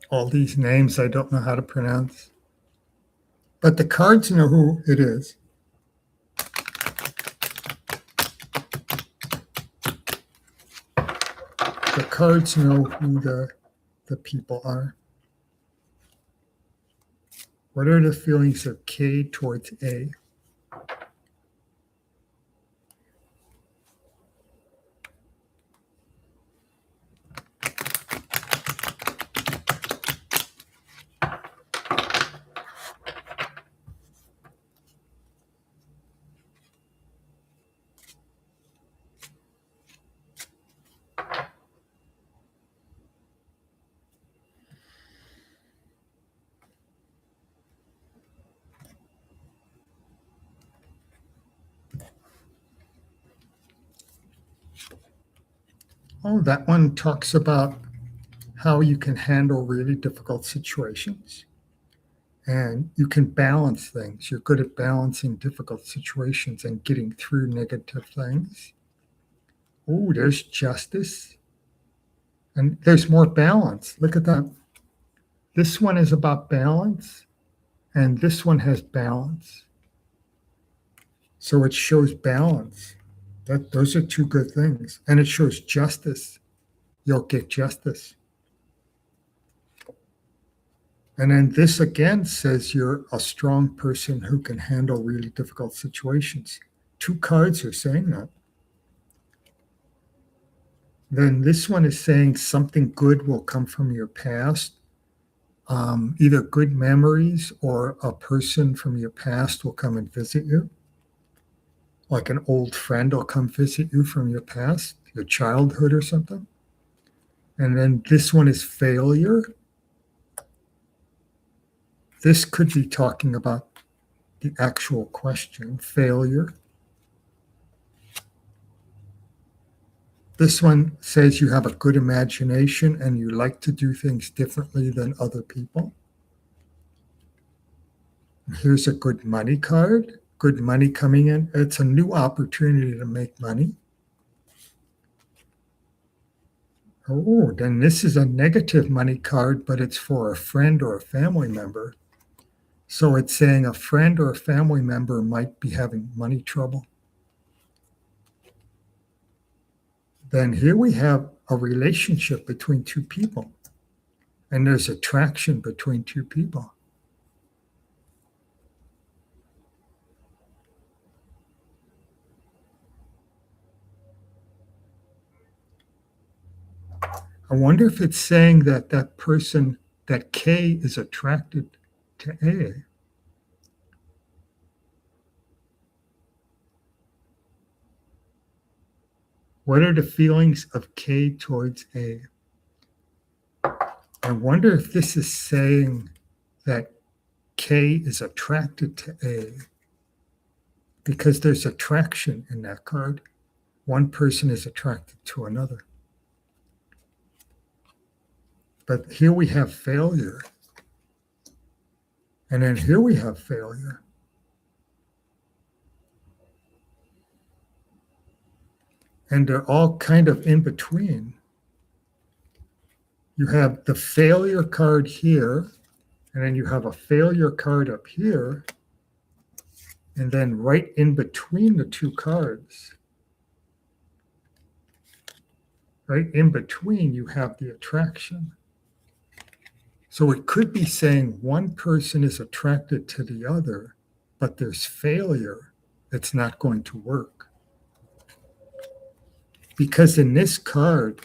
All these names I don't know how to pronounce. But the cards know who it is. The cards know who the people are. What are the feelings of K towards A? Oh, that one talks about how you can handle really difficult situations and you can balance things. You're good at balancing difficult situations and getting through negative things. Oh, there's justice and there's more balance. Look at that. This one is about balance and this one has balance. So it shows balance. Those are two good things. And it shows justice. You'll get justice. And then this again says you're a strong person who can handle really difficult situations. 2 cards are saying that. Then this one is saying something good will come from your past. Either good memories or a person from your past will come and visit you. Like an old friend will come visit you from your past, your childhood or something. And then this one is failure. This could be talking about the actual question, failure. This one says you have a good imagination and you like to do things differently than other people. Here's a good money card, good money coming in. It's a new opportunity to make money. Oh, then this is a negative money card, but it's for a friend or a family member. So it's saying a friend or a family member might be having money trouble. Then here we have a relationship between two people, and there's attraction between two people. I wonder if it's saying that that person, that K is attracted to A. What are the feelings of K towards A? I wonder if this is saying that K is attracted to A because there's attraction in that card. One person is attracted to another. But here we have failure. And then here we have failure. And they're all kind of in between. You have the failure card here, and then you have a failure card up here. And then right in between the two cards, right in between, you have the attraction. So it could be saying one person is attracted to the other, but there's failure. It's not going to work. Because in this card,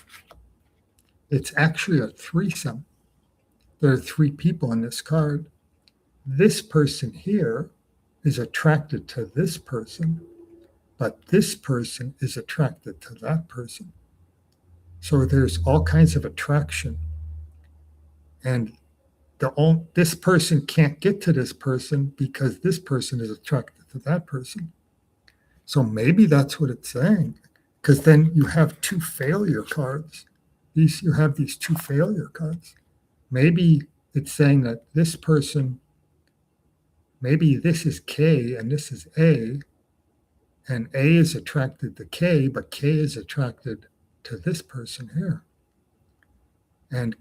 it's actually a threesome. There are three people in this card. This person here is attracted to this person, but this person is attracted to that person. So there's all kinds of attraction. And this person can't get to this person because this person is attracted to that person. So maybe that's what it's saying, because then you have two failure cards. You have these two failure cards. Maybe it's saying that this person, maybe this is K and this is A, and A is attracted to K, but K is attracted to this person here. And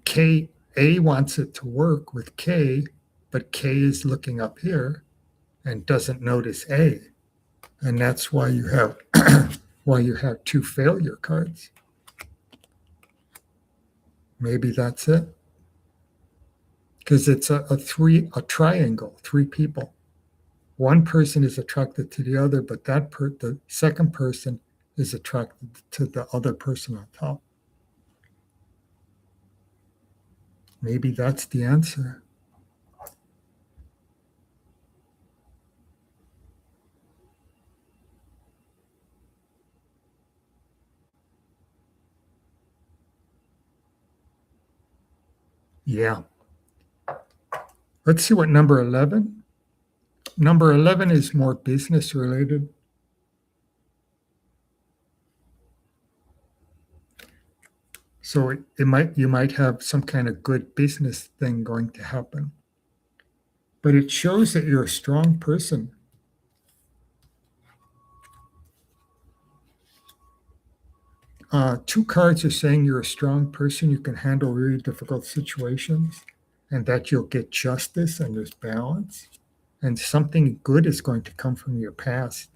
A wants it to work with K, but K is looking up here and doesn't notice A. And that's why you have two failure cards. Maybe that's it. Because it's a triangle, three people. One person is attracted to the other, but the second person is attracted to the other person on top. Maybe that's the answer. Yeah. Let's see what number 11. Number 11 is more business related. So you might have some kind of good business thing going to happen. But it shows that you're a strong person. Two cards are saying you're a strong person. You can handle really difficult situations and that you'll get justice and there's balance. And something good is going to come from your past.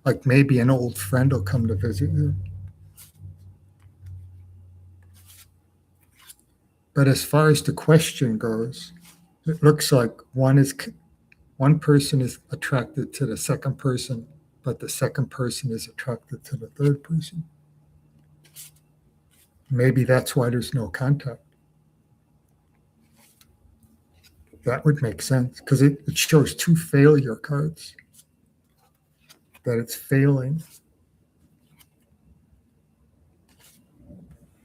Like maybe an old friend will come to visit you. But as far as the question goes, it looks like one person is attracted to the second person, but the second person is attracted to the third person. Maybe that's why there's no contact. That would make sense because it shows two failure cards. that it's failing.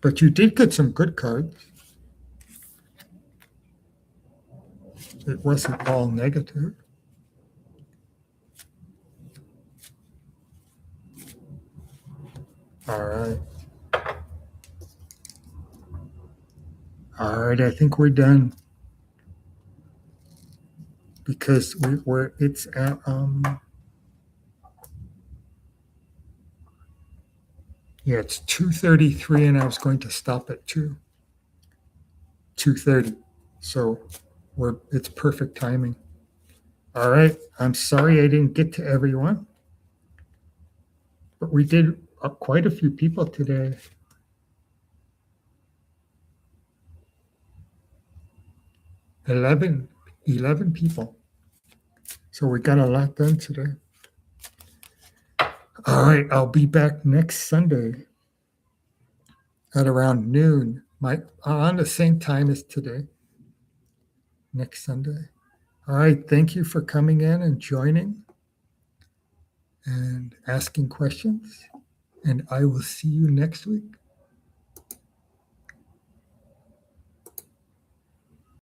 But you did get some good cards. It wasn't all negative. All right. All right, I think we're done. Because it's at yeah, it's 2:33 and I was going to stop at 2:30. So it's perfect timing. All right. I'm sorry I didn't get to everyone, but we did quite a few people today. 11 people. So we got a lot done today. All right. I'll be back next Sunday at around noon. On the same time as today. Next Sunday. All right. Thank you for coming in and joining and asking questions. And I will see you next week.